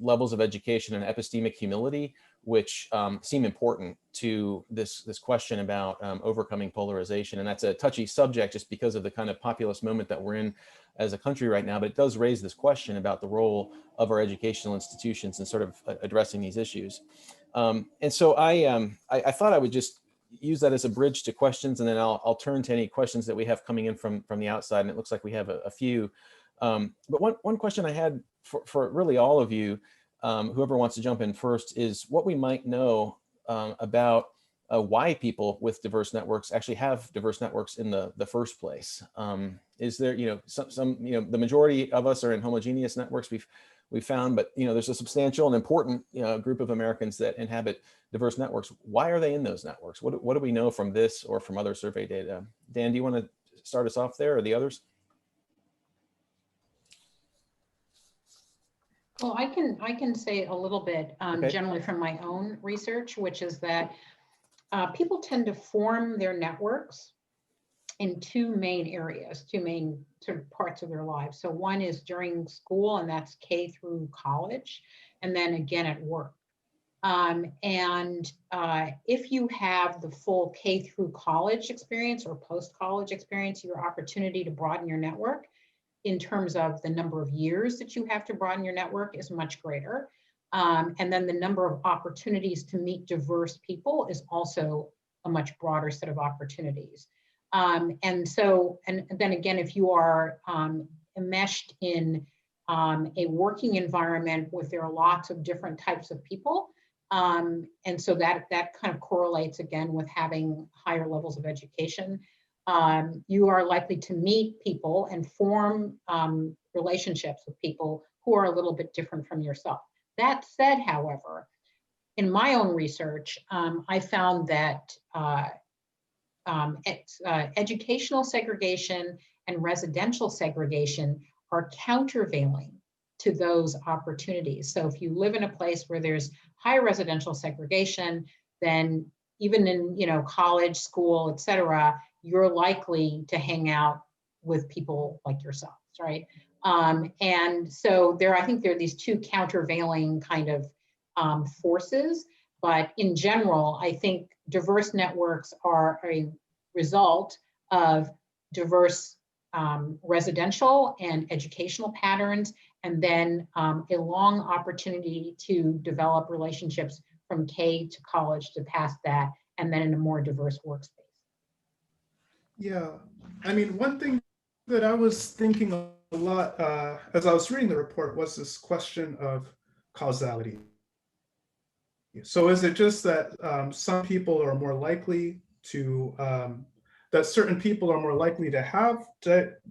levels of education and epistemic humility which seem important to this question about overcoming polarization. And that's a touchy subject just because of the kind of populist moment that we're in as a country right now, but it does raise this question about the role of our educational institutions in sort of addressing these issues. And so I thought I would just use that as a bridge to questions, and then I'll turn to any questions that we have coming in from the outside, and it looks like we have a few. But one question I had for really all of you, whoever wants to jump in first, is what we might know about why people with diverse networks actually have diverse networks in the first place. Is there, the majority of us are in homogeneous networks we've found, but there's a substantial and important group of Americans that inhabit diverse networks. Why are they in those networks? What do we know from this or from other survey data? Dan, do you want to start us off there, or the others? Well, I can say a little bit Okay. generally from my own research, which is that people tend to form their networks in two main areas, two main sort of parts of their lives. So one is during school, and that's K through college, and then again at work. If you have the full K through college experience or post-college experience, your opportunity to broaden your network in terms of the number of years that you have to broaden your network is much greater. And then the number of opportunities to meet diverse people is also a much broader set of opportunities. And then again, if you are enmeshed in a working environment where there are lots of different types of people, and so that kind of correlates again with having higher levels of education, you are likely to meet people and form relationships with people who are a little bit different from yourself. That said, however, in my own research, I found that educational segregation and residential segregation are countervailing to those opportunities. So if you live in a place where there's high residential segregation, then even in college, school, et cetera, you're likely to hang out with people like yourselves, right? And so I think there are these two countervailing kind of forces, but in general, I think diverse networks are a result of diverse residential and educational patterns, and then a long opportunity to develop relationships from K to college to past that, and then in a more diverse workspace. Yeah, I mean, one thing that I was thinking a lot as I was reading the report was this question of causality. So is it just that some people are more likely to, that certain people are more likely to have,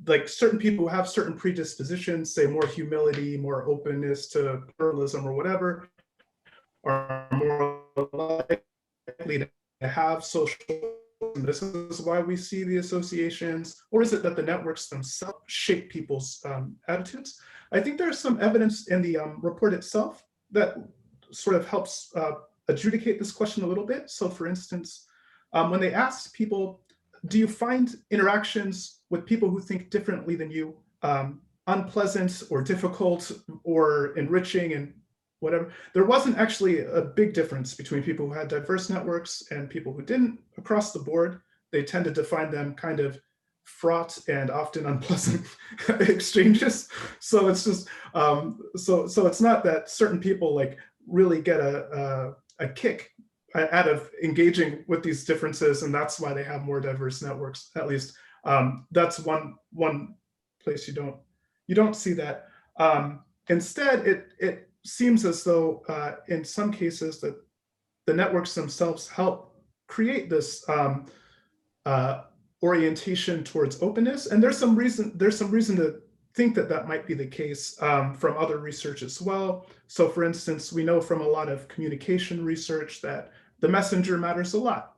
like certain people who have certain predispositions, say more humility, more openness to pluralism or whatever, are more likely to have social, and this is why we see the associations? Or is it that the networks themselves shape people's attitudes? I think there's some evidence in the report itself that sort of helps adjudicate this question a little bit. So for instance, when they asked people, do you find interactions with people who think differently than you unpleasant or difficult or enriching and whatever? There wasn't actually a big difference between people who had diverse networks and people who didn't. Across the board, they tended to find them kind of fraught and often unpleasant exchanges. So it's just, so it's not that certain people like really get a kick out of engaging with these differences, and that's why they have more diverse networks. At least that's one place you don't see that. Instead, it seems as though in some cases that the networks themselves help create this orientation towards openness, and there's some reason to think that that might be the case from other research as well. So for instance, we know from a lot of communication research that the messenger matters a lot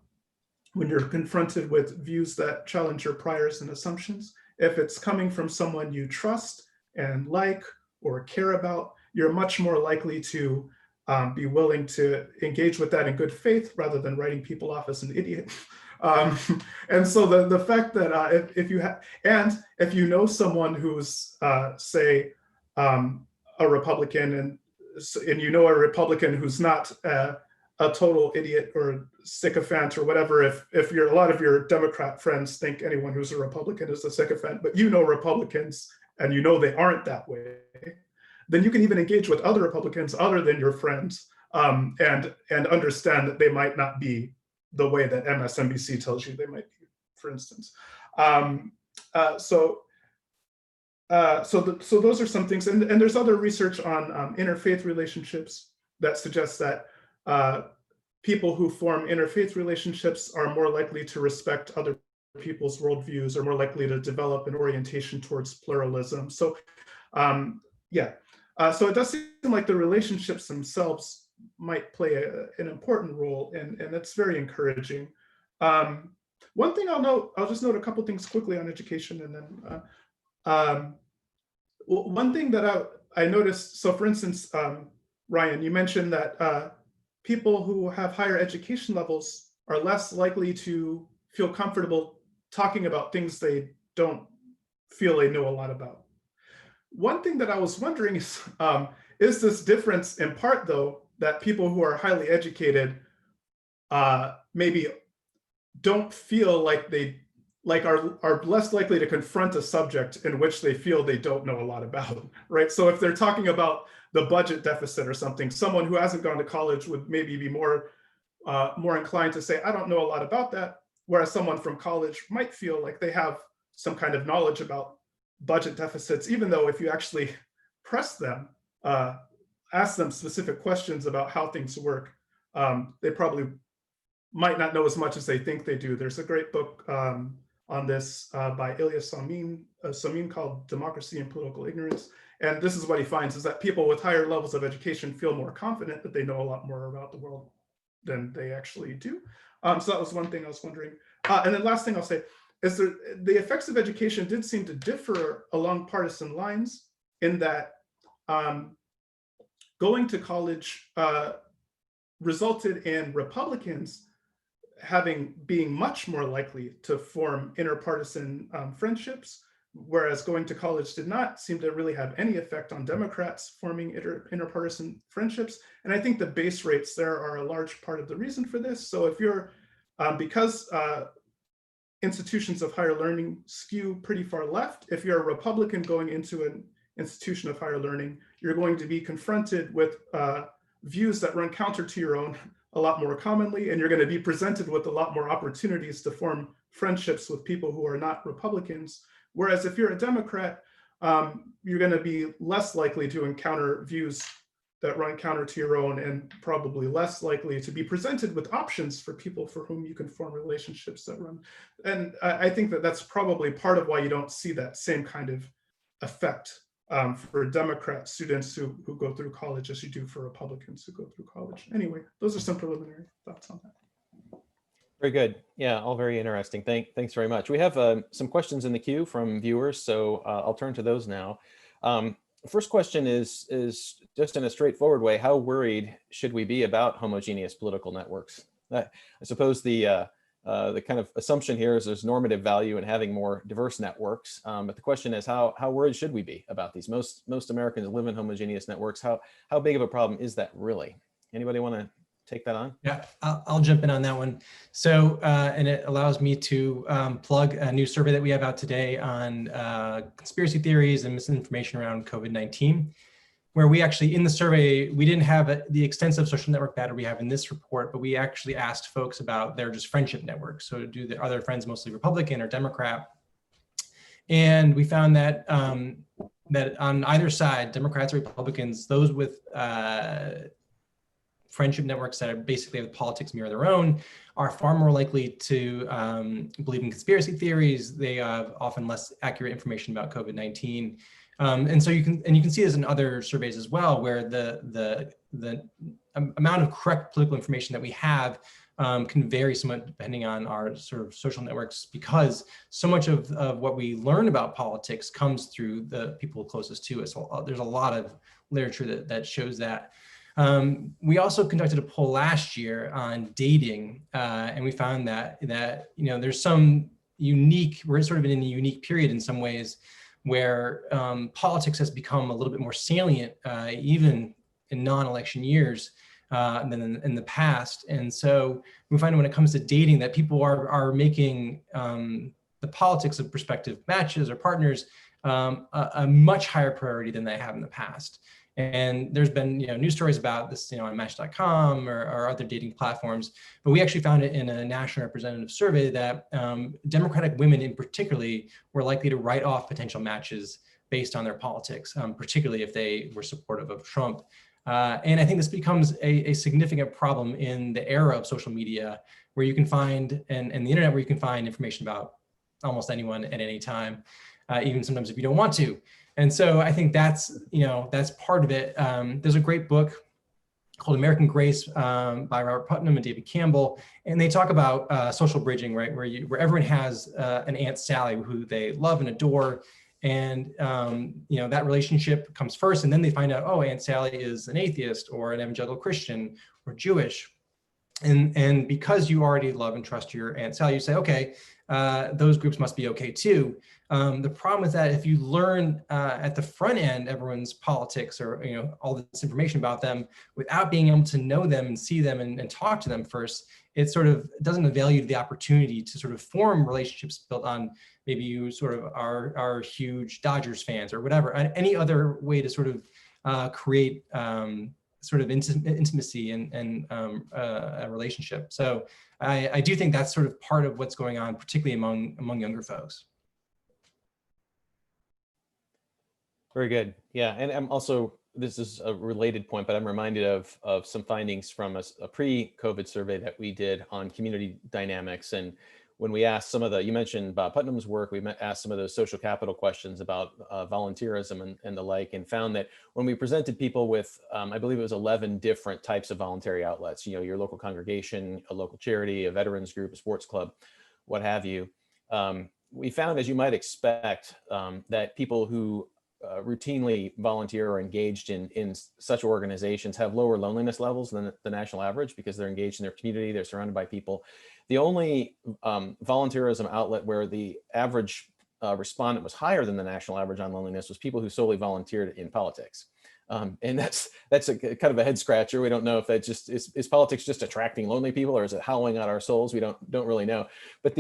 when you're confronted with views that challenge your priors and assumptions. If it's coming from someone you trust and like or care about, you're much more likely to be willing to engage with that in good faith rather than writing people off as an idiot. And so the fact that if you know someone who's say a Republican and you know a Republican who's not a total idiot or sycophant or whatever, if a lot of your Democrat friends think anyone who's a Republican is a sycophant, but you know Republicans and you know they aren't that way, then you can even engage with other Republicans other than your friends and understand that they might not be the way that MSNBC tells you they might be, for instance. So those are some things, and there's other research on interfaith relationships that suggests that people who form interfaith relationships are more likely to respect other people's worldviews, are more likely to develop an orientation towards pluralism. So yeah, so it does seem like the relationships themselves might play an important role, and that's very encouraging. One thing I'll just note a couple things quickly on education, and then one thing that I noticed, so for instance, Ryan, you mentioned that people who have higher education levels are less likely to feel comfortable talking about things they don't feel they know a lot about. One thing that I was wondering is this difference in part, though, that people who are highly educated maybe don't feel like they are less likely to confront a subject in which they feel they don't know a lot about, right? So if they're talking about the budget deficit or something, someone who hasn't gone to college would maybe be more inclined to say, I don't know a lot about that, whereas someone from college might feel like they have some kind of knowledge about budget deficits, even though if you actually press them, ask them specific questions about how things work, they probably might not know as much as they think they do. There's a great book on this by Ilya Samin called Democracy and Political Ignorance. And this is what he finds, is that people with higher levels of education feel more confident that they know a lot more about the world than they actually do. So that was one thing I was wondering. And then last thing I'll say is the effects of education did seem to differ along partisan lines, in that going to college resulted in Republicans being much more likely to form interpartisan friendships, whereas going to college did not seem to really have any effect on Democrats forming interpartisan friendships. And I think the base rates there are a large part of the reason for this. So if you're, because institutions of higher learning skew pretty far left, if you're a Republican going into an institution of higher learning, you're going to be confronted with views that run counter to your own a lot more commonly, and you're going to be presented with a lot more opportunities to form friendships with people who are not Republicans. Whereas if you're a Democrat, you're going to be less likely to encounter views that run counter to your own, and probably less likely to be presented with options for people for whom you can form relationships that run. And I think that that's probably part of why you don't see that same kind of effect for Democrat students who go through college as you do for Republicans who go through college. Anyway, those are some preliminary thoughts on that. Very good. Yeah, all very interesting. Thanks very much. We have some questions in the queue from viewers, so I'll turn to those now. First question is just in a straightforward way, how worried should we be about homogeneous political networks? I suppose the kind of assumption here is there's normative value in having more diverse networks, but the question is how worried should we be about these? Most Americans live in homogeneous networks. How big of a problem is that really? Anybody want to take that on? Yeah, I'll jump in on that one. So, and it allows me to plug a new survey that we have out today on conspiracy theories and misinformation around COVID-19, where we actually, in the survey, we didn't have the extensive social network data we have in this report, but we actually asked folks about their just friendship networks. So are their friends mostly Republican or Democrat? And we found that that on either side, Democrats or Republicans, those with friendship networks that are basically have politics mirror their own are far more likely to believe in conspiracy theories. They have often less accurate information about COVID-19. And so you can see this in other surveys as well, where the amount of correct political information that we have can vary somewhat depending on our sort of social networks, because so much of what we learn about politics comes through the people closest to us. There's a lot of literature that shows that. We also conducted a poll last year on dating, and we found that there's some unique, we're sort of in a unique period in some ways where politics has become a little bit more salient, even in non-election years than in the past. And so we find when it comes to dating that people are making the politics of prospective matches or partners a much higher priority than they have in the past. And there's been news stories about this on Match.com or other dating platforms, but we actually found it in a national representative survey that Democratic women in particularly were likely to write off potential matches based on their politics, particularly if they were supportive of Trump. And I think this becomes a significant problem in the era of social media, where you can find, and the internet, where you can find information about almost anyone at any time, even sometimes if you don't want to. And so I think that's part of it. There's a great book called American Grace by Robert Putnam and David Campbell, and they talk about social bridging, right, where everyone has an Aunt Sally who they love and adore, and that relationship comes first, and then they find out, oh, Aunt Sally is an atheist or an evangelical Christian or Jewish, and because you already love and trust your Aunt Sally, you say, okay, those groups must be okay too. The problem is that if you learn at the front end everyone's politics or all this information about them without being able to know them and see them and talk to them first, it sort of doesn't avail you the opportunity to sort of form relationships built on maybe you sort of are huge Dodgers fans or whatever, any other way to sort of create sort of intimacy and a relationship. So I do think that's sort of part of what's going on, particularly among younger folks. Very good. Yeah, and I'm also, this is a related point, but I'm reminded of some findings from a pre-COVID survey that we did on community dynamics. And when we asked some of you mentioned Bob Putnam's work, we asked some of those social capital questions about volunteerism and the like, and found that when we presented people with, I believe it was 11 different types of voluntary outlets, your local congregation, a local charity, a veterans group, a sports club, what have you, we found, as you might expect, that people who routinely volunteer or engaged in such organizations have lower loneliness levels than the national average, because they're engaged in their community, they're surrounded by people. The only volunteerism outlet where the average respondent was higher than the national average on loneliness was people who solely volunteered in politics. And that's a kind of a head scratcher. We don't know if that just is politics just attracting lonely people, or is it howling out our souls? We don't really know. But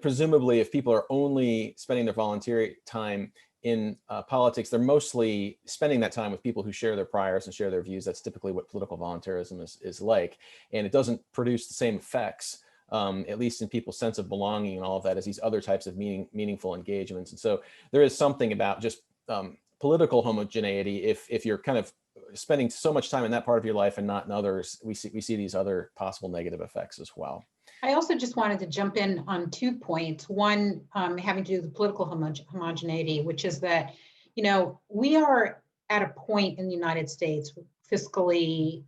presumably if people are only spending their volunteer time in politics, they're mostly spending that time with people who share their priors and share their views. That's typically what political volunteerism is like. And it doesn't produce the same effects, at least in people's sense of belonging and all of that, as these other types of meaningful engagements. And so there is something about just political homogeneity. If you're kind of spending so much time in that part of your life and not in others, we see these other possible negative effects as well. I also just wanted to jump in on 2 points. One, having to do with political homogeneity, which is that, we are at a point in the United States fiscally,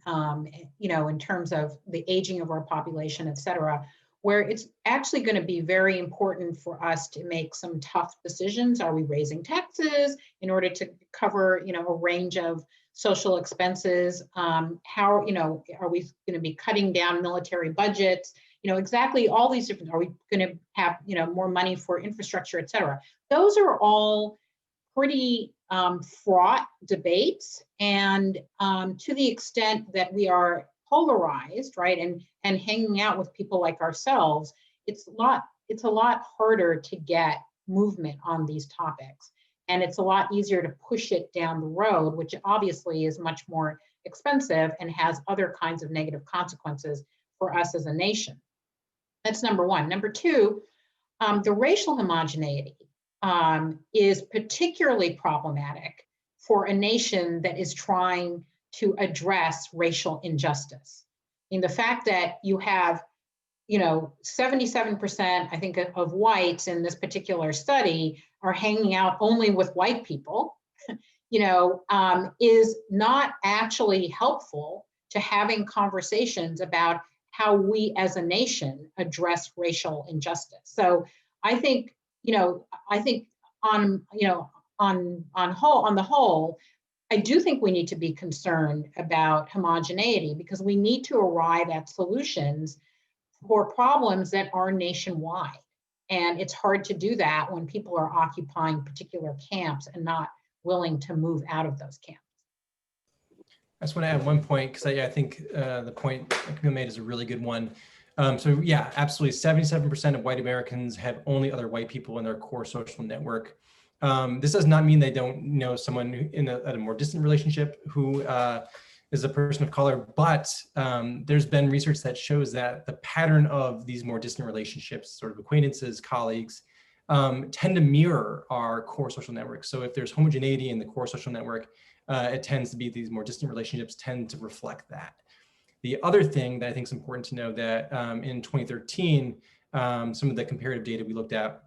in terms of the aging of our population, et cetera, where it's actually going to be very important for us to make some tough decisions. Are we raising taxes in order to cover, a range of social expenses? How, are we going to be cutting down military budgets? Exactly all these different, are we going to have, more money for infrastructure, et cetera? Those are all pretty fraught debates. And to the extent that we are polarized, right, and hanging out with people like ourselves, it's a lot harder to get movement on these topics. And it's a lot easier to push it down the road, which obviously is much more expensive and has other kinds of negative consequences for us as a nation. That's number one. Number two, the racial homogeneity is particularly problematic for a nation that is trying to address racial injustice. I mean, the fact that you have, 77%, I think, of whites in this particular study are hanging out only with white people, is not actually helpful to having conversations about how we as a nation address racial injustice. So I think, on the whole, I do think we need to be concerned about homogeneity, because we need to arrive at solutions for problems that are nationwide. And it's hard to do that when people are occupying particular camps and not willing to move out of those camps. I just want to add one point, because I think the point that Camille made is a really good one. So yeah, absolutely. 77% of white Americans have only other white people in their core social network. This does not mean they don't know someone at a more distant relationship who is a person of color, but there's been research that shows that the pattern of these more distant relationships, sort of acquaintances, colleagues, tend to mirror our core social network. So if there's homogeneity in the core social network, it tends to be these more distant relationships tend to reflect that. The other thing that I think is important to know that in 2013, some of the comparative data we looked at,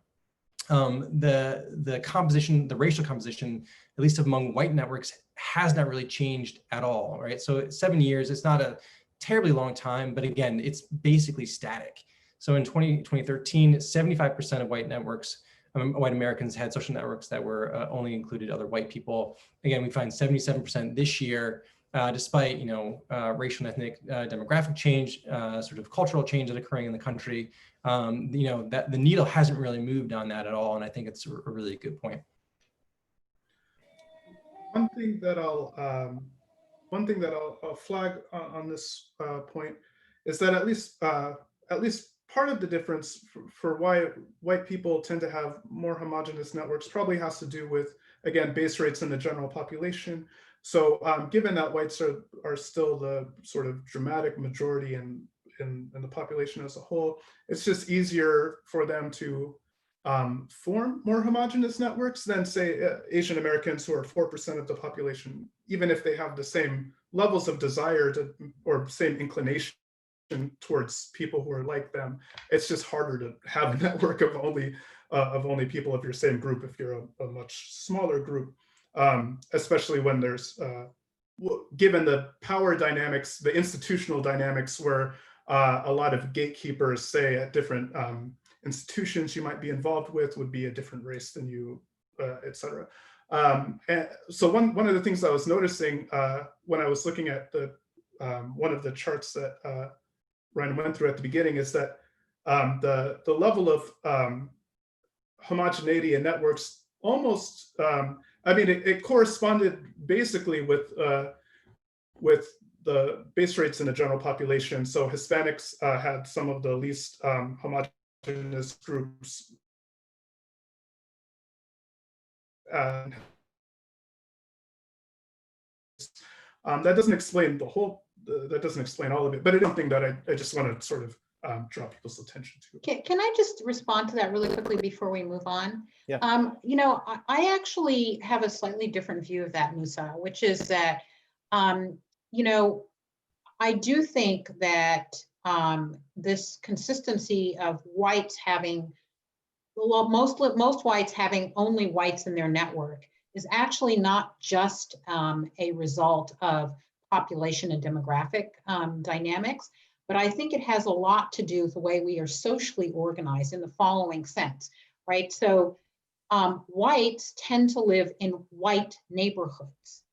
the composition, the racial composition, at least among white networks, has not really changed at all, right? So 7 years, it's not a terribly long time, but again, it's basically static. So in 2013, 75% of white networks, white Americans had social networks that were only included other white people. Again, we find 77% this year, despite racial and ethnic demographic change, sort of cultural change that's occurring in the country. That the needle hasn't really moved on that at all, and I think it's a really good point. One thing that I'll flag on this point is that at least part of the difference for why white people tend to have more homogeneous networks probably has to do with, again, base rates in the general population. So given that whites are still the sort of dramatic majority in the population as a whole, it's just easier for them to form more homogeneous networks than, say, Asian Americans, who are 4% of the population, even if they have the same levels of desire to, or same inclination towards people who are like them. It's just harder to have a network of only people of your same group if you're a much smaller group, especially when there's, given the power dynamics, the institutional dynamics, where a lot of gatekeepers, say, at different institutions you might be involved with would be a different race than you, et cetera. And so one of the things I was noticing when I was looking at the one of the charts that Ryan went through at the beginning is that the level of homogeneity in networks almost, I mean, it corresponded basically with the base rates in the general population. So Hispanics had some of the least homogeneous groups. That doesn't explain the whole, that doesn't explain all of it, but it's something that I just want to sort of draw people's attention to. Can I just respond to that really quickly before we move on? Yeah. You know, I actually have a slightly different view of that, Musa, which is that, you know, I do think that this consistency of whites having, well, most whites having only whites in their network is actually not just a result of population and demographic dynamics, but I think it has a lot to do with the way we are socially organized in the following sense, right? So whites tend to live in white neighborhoods.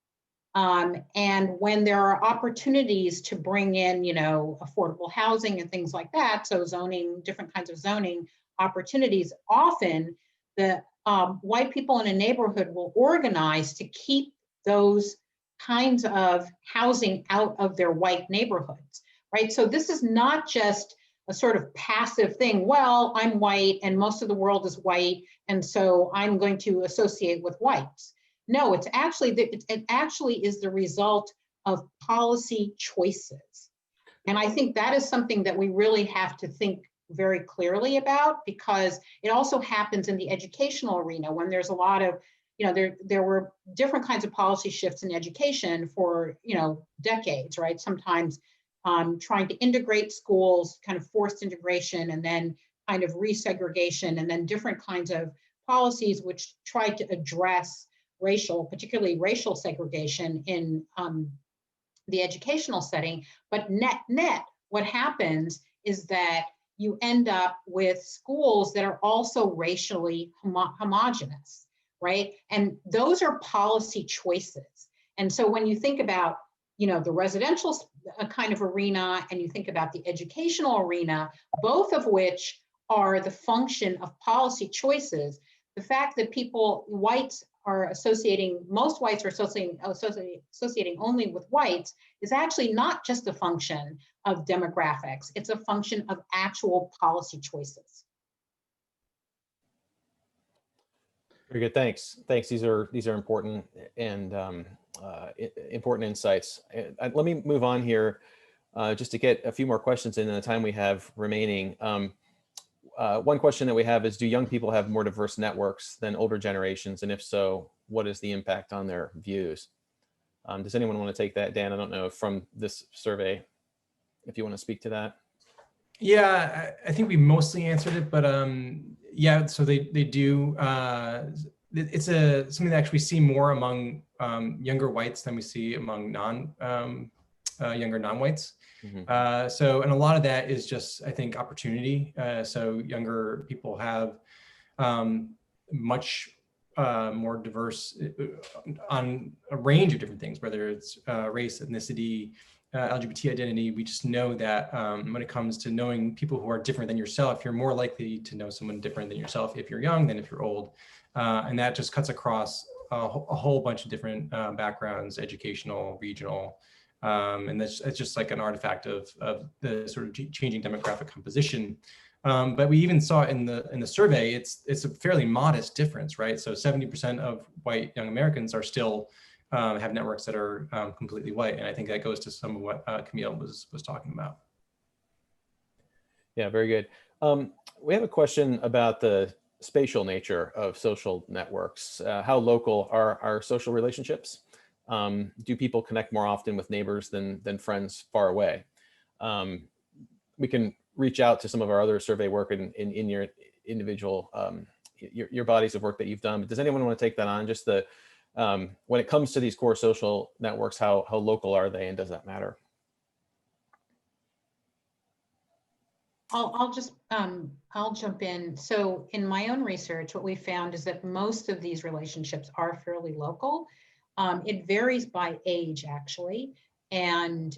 And when there are opportunities to bring in, you know, affordable housing and things like that, so zoning, different kinds of zoning opportunities, often the white people in a neighborhood will organize to keep those kinds of housing out of their white neighborhoods, right? So this is not just a sort of passive thing. Well, I'm white and most of the world is white, and so I'm going to associate with whites. No, it actually is the result of policy choices. And I think that is something that we really have to think very clearly about, because it also happens in the educational arena when there's a lot of, you know, there were different kinds of policy shifts in education for, you know, decades, right? Sometimes trying to integrate schools, kind of forced integration, and then kind of resegregation, and then different kinds of policies which tried to address racial, particularly racial segregation in the educational setting. But net, what happens is that you end up with schools that are also racially homogeneous, right? And those are policy choices. And so when you think about, you know, the residential kind of arena, and you think about the educational arena, both of which are the function of policy choices, the fact that whites are associating, most whites are associating only with whites is actually not just a function of demographics, it's a function of actual policy choices. Very good, thanks. Thanks, these are important and important insights. Let me move on here just to get a few more questions in the time we have remaining. One question that we have is, do young people have more diverse networks than older generations? And if so, what is the impact on their views? Does anyone want to take that? Dan, I don't know, from this survey, if you want to speak to that. Yeah, I think we mostly answered it, but yeah, so they do. It's something that actually we see more among younger whites than we see among younger non-whites. Mm-hmm. So, and a lot of that is just, I think, opportunity. So younger people have much more diverse on a range of different things, whether it's race, ethnicity, LGBT identity. We just know that when it comes to knowing people who are different than yourself, you're more likely to know someone different than yourself if you're young than if you're old. And that just cuts across a whole bunch of different backgrounds, educational, regional. And it's just like an artifact of the sort of changing demographic composition. But we even saw in the survey, it's a fairly modest difference, right? So 70% of white young Americans are still have networks that are completely white, and I think that goes to some of what Camille was talking about. Yeah, very good. We have a question about the spatial nature of social networks. How local are our social relationships? Do people connect more often with neighbors than friends far away? We can reach out to some of our other survey work in your individual, your bodies of work that you've done. But does anyone want to take that on? Just the when it comes to these core social networks, how local are they, and does that matter? I'll jump in. So in my own research, what we found is that most of these relationships are fairly local. It varies by age, actually. And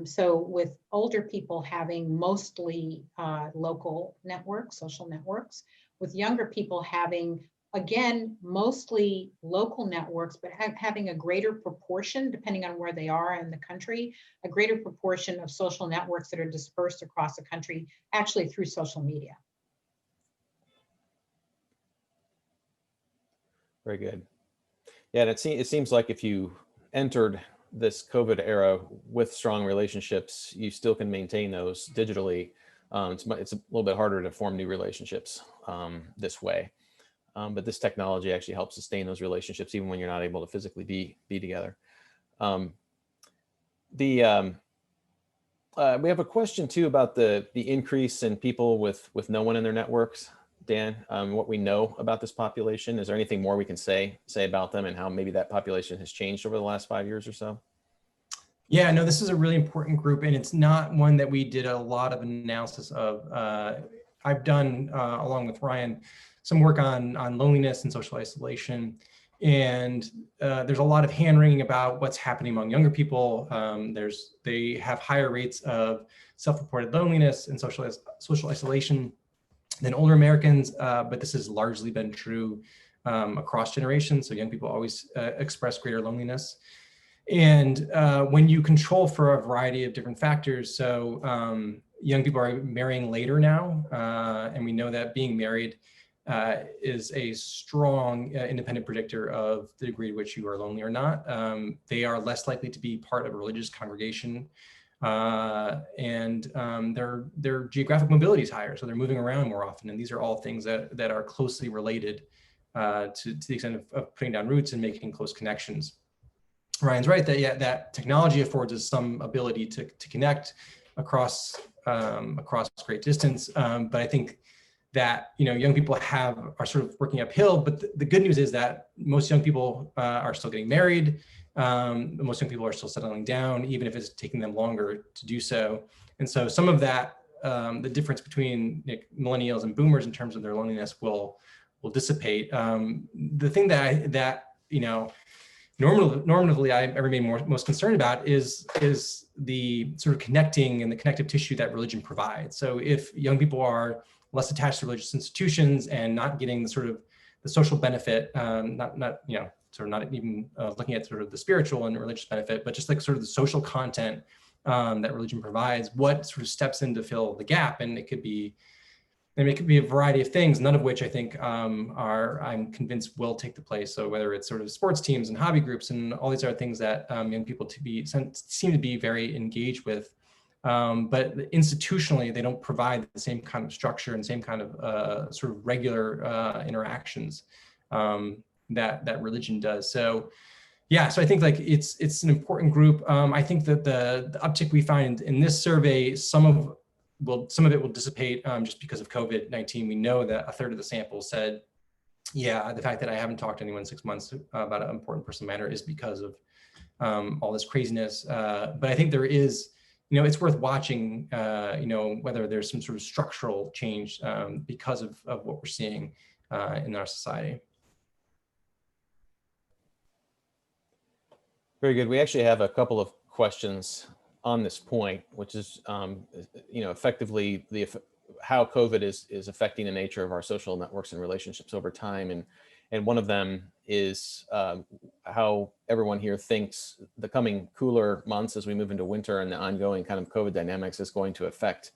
so with older people having mostly local networks, social networks, with younger people having, again, mostly local networks, but having a greater proportion, depending on where they are in the country, a greater proportion of social networks that are dispersed across the country, actually through social media. Very good. Yeah, and it seems like if you entered this COVID era with strong relationships, you still can maintain those digitally. It's a little bit harder to form new relationships this way. But this technology actually helps sustain those relationships even when you're not able to physically be together. We have a question too about the increase in people with no one in their networks. Dan, what we know about this population, is there anything more we can say about them and how maybe that population has changed over the last 5 years or so? Yeah, no, this is a really important group, and it's not one that we did a lot of analysis of. I've done, along with Ryan, some work on loneliness and social isolation. And there's a lot of hand-wringing about what's happening among younger people. They have higher rates of self-reported loneliness and social isolation than older Americans, but this has largely been true across generations. So young people always express greater loneliness. And when you control for a variety of different factors, so young people are marrying later now, and we know that being married is a strong independent predictor of the degree to which you are lonely or not. They are less likely to be part of a religious congregation, and their geographic mobility is higher, so they're moving around more often. And these are all things that are closely related to the extent of putting down roots and making close connections. Ryan's right that that technology affords us some ability to connect across great distance, but I think that young people are sort of working uphill. But the good news is that most young people are still getting married. Most young people are still settling down, even if it's taking them longer to do so. And so some of that, the difference between millennials and boomers in terms of their loneliness will dissipate. The thing that normatively I remain most concerned about is the sort of connecting and the connective tissue that religion provides. So if young people are less attached to religious institutions and not getting the social benefit, not even looking at sort of the spiritual and religious benefit, but just like sort of the social content that religion provides, what sort of steps in to fill the gap? And it could be a variety of things, none of which I think I'm convinced will take the place. So whether it's sort of sports teams and hobby groups and all these other things that young people seem to be very engaged with, but institutionally they don't provide the same kind of structure and same kind of sort of regular interactions that religion does. So yeah, so I think like it's an important group. I think that the uptick we find in this survey, some of it will dissipate just because of COVID-19. We know that a third of the sample said, yeah, the fact that I haven't talked to anyone in 6 months about an important personal matter is because of all this craziness. But I think there is, it's worth watching, whether there's some sort of structural change because of what we're seeing in our society. Very good. We actually have a couple of questions on this point, which is, effectively how COVID is affecting the nature of our social networks and relationships over time. And one of them is how everyone here thinks the coming cooler months as we move into winter and the ongoing kind of COVID dynamics is going to affect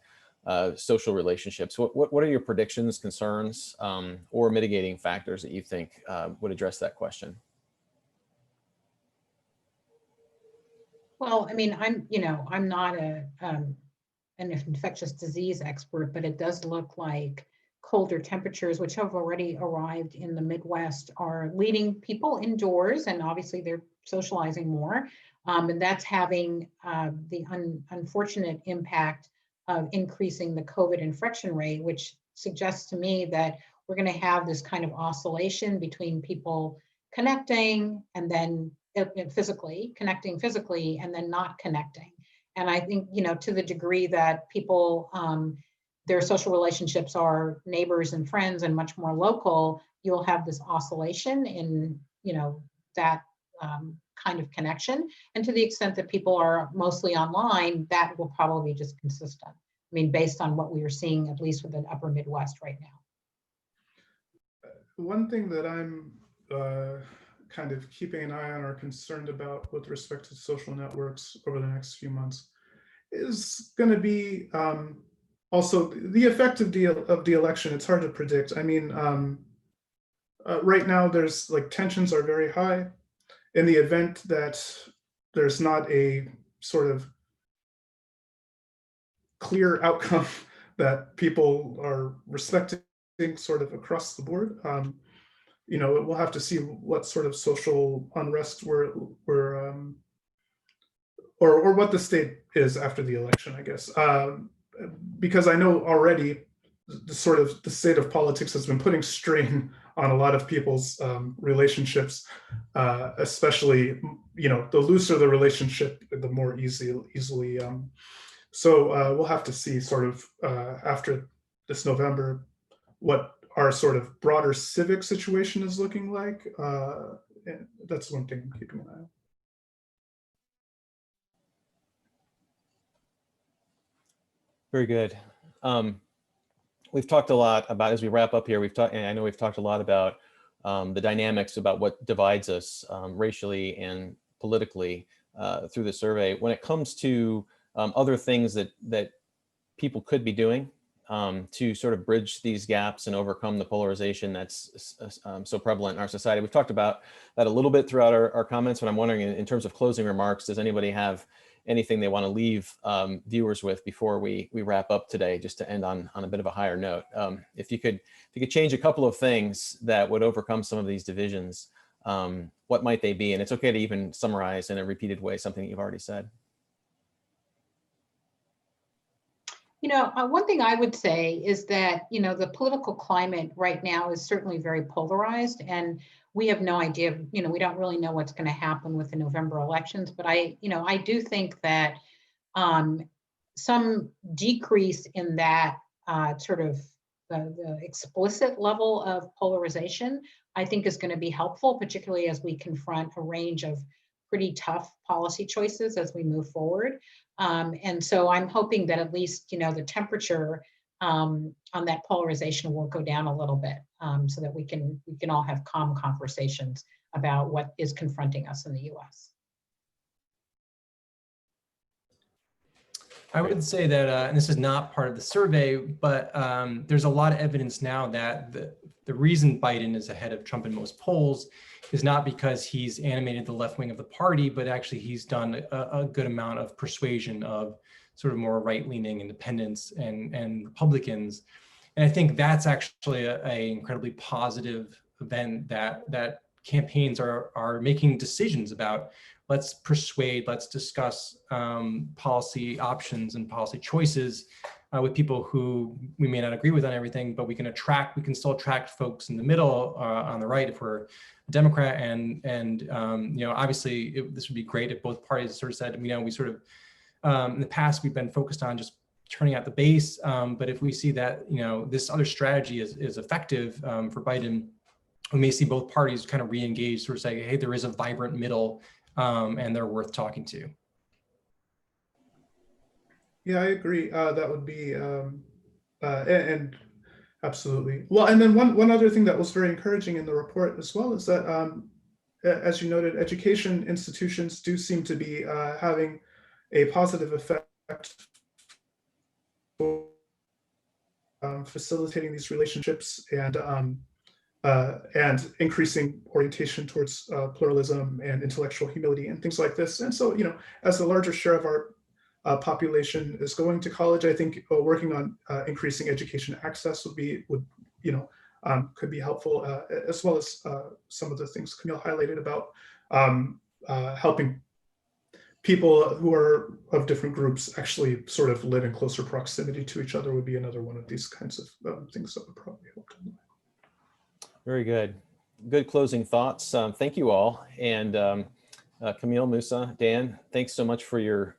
social relationships. What are your predictions, concerns, or mitigating factors that you think would address that question? Well, I mean, I'm not an infectious disease expert, but it does look like colder temperatures, which have already arrived in the Midwest, are leading people indoors, and obviously they're socializing more. And that's having the unfortunate impact of increasing the COVID infection rate, which suggests to me that we're going to have this kind of oscillation between people connecting and then connecting physically and then not connecting. And I think, to the degree that people, their social relationships are neighbors and friends and much more local, you'll have this oscillation in, that kind of connection. And to the extent that people are mostly online, that will probably be just consistent. I mean, based on what we are seeing, at least with the upper Midwest right now. one thing that I'm kind of keeping an eye on or concerned about with respect to social networks over the next few months is going to be also the effect of the election. It's hard to predict. I mean, right now there's like tensions are very high. In the event that there's not a sort of clear outcome that people are respecting sort of across the board, you know, we'll have to see what sort of social unrest or what the state is after the election, I guess. Because I know already the state of politics has been putting strain on a lot of people's relationships, especially, you know, the looser the relationship, the more easily. So we'll have to see sort of after this November what our sort of broader civic situation is looking like. And that's one thing I'm keeping an eye on. Very good. We've talked a lot about, as we wrap up here, and I know we've talked a lot about the dynamics about what divides us racially and politically through the survey. When it comes to other things that people could be doing to sort of bridge these gaps and overcome the polarization that's so prevalent in our society. We've talked about that a little bit throughout our comments, but I'm wondering in terms of closing remarks, does anybody have anything they want to leave viewers with before we wrap up today, just to end on a bit of a higher note? If you could change a couple of things that would overcome some of these divisions, what might they be? And it's okay to even summarize in a repeated way something you've already said. You know, one thing I would say is that, you know, the political climate right now is certainly very polarized, and we have no idea, you know, we don't really know what's going to happen with the November elections. But I do think that some decrease in that sort of the explicit level of polarization, I think is going to be helpful, particularly as we confront a range of pretty tough policy choices as we move forward. And so I'm hoping that at least, you know, the temperature on that polarization will go down a little bit, so that we can all have calm conversations about what is confronting us in the US. I would say that, and this is not part of the survey, but there's a lot of evidence now that the reason Biden is ahead of Trump in most polls is not because he's animated the left wing of the party, but actually he's done a good amount of persuasion of sort of more right-leaning independents and Republicans. And I think that's actually a incredibly positive event that campaigns are making decisions about. Let's persuade, let's discuss policy options and policy choices with people who we may not agree with on everything, but we can still attract folks in the middle on the right if we're a Democrat. And you know, obviously this would be great if both parties sort of said, you know, we sort of, in the past, we've been focused on just turning out the base. But if we see that, you know, this other strategy is effective for Biden, we may see both parties kind of re-engage, sort of say, hey, there is a vibrant middle and they're worth talking to. Yeah, I agree. That would be, and absolutely. Well, and then one other thing that was very encouraging in the report as well is that, as you noted, education institutions do seem to be having a positive effect for facilitating these relationships and increasing orientation towards pluralism and intellectual humility and things like this. And so, you know, as the larger share of our population is going to college, I think working on increasing education access could be helpful, as well as some of the things Camille highlighted about helping people who are of different groups actually sort of live in closer proximity to each other would be another one of these kinds of things that would probably help. Very good. Good closing thoughts. Thank you all. And Camille, Musa, Dan, thanks so much for your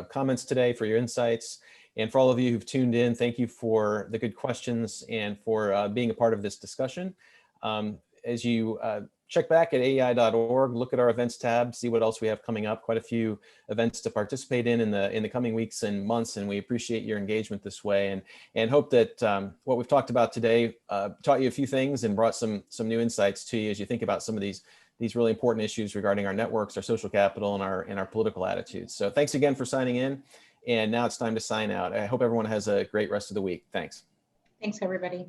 comments today, for your insights. And for all of you who've tuned in, thank you for the good questions and for being a part of this discussion. As you check back at aei.org, look at our events tab, see what else we have coming up. Quite a few events to participate in the coming weeks and months, and we appreciate your engagement this way, and hope that what we've talked about today taught you a few things and brought some new insights to you as you think about some of these really important issues regarding our networks, our social capital, and our political attitudes. So thanks again for signing in, and now it's time to sign out. I hope everyone has a great rest of the week. Thanks. Thanks, everybody.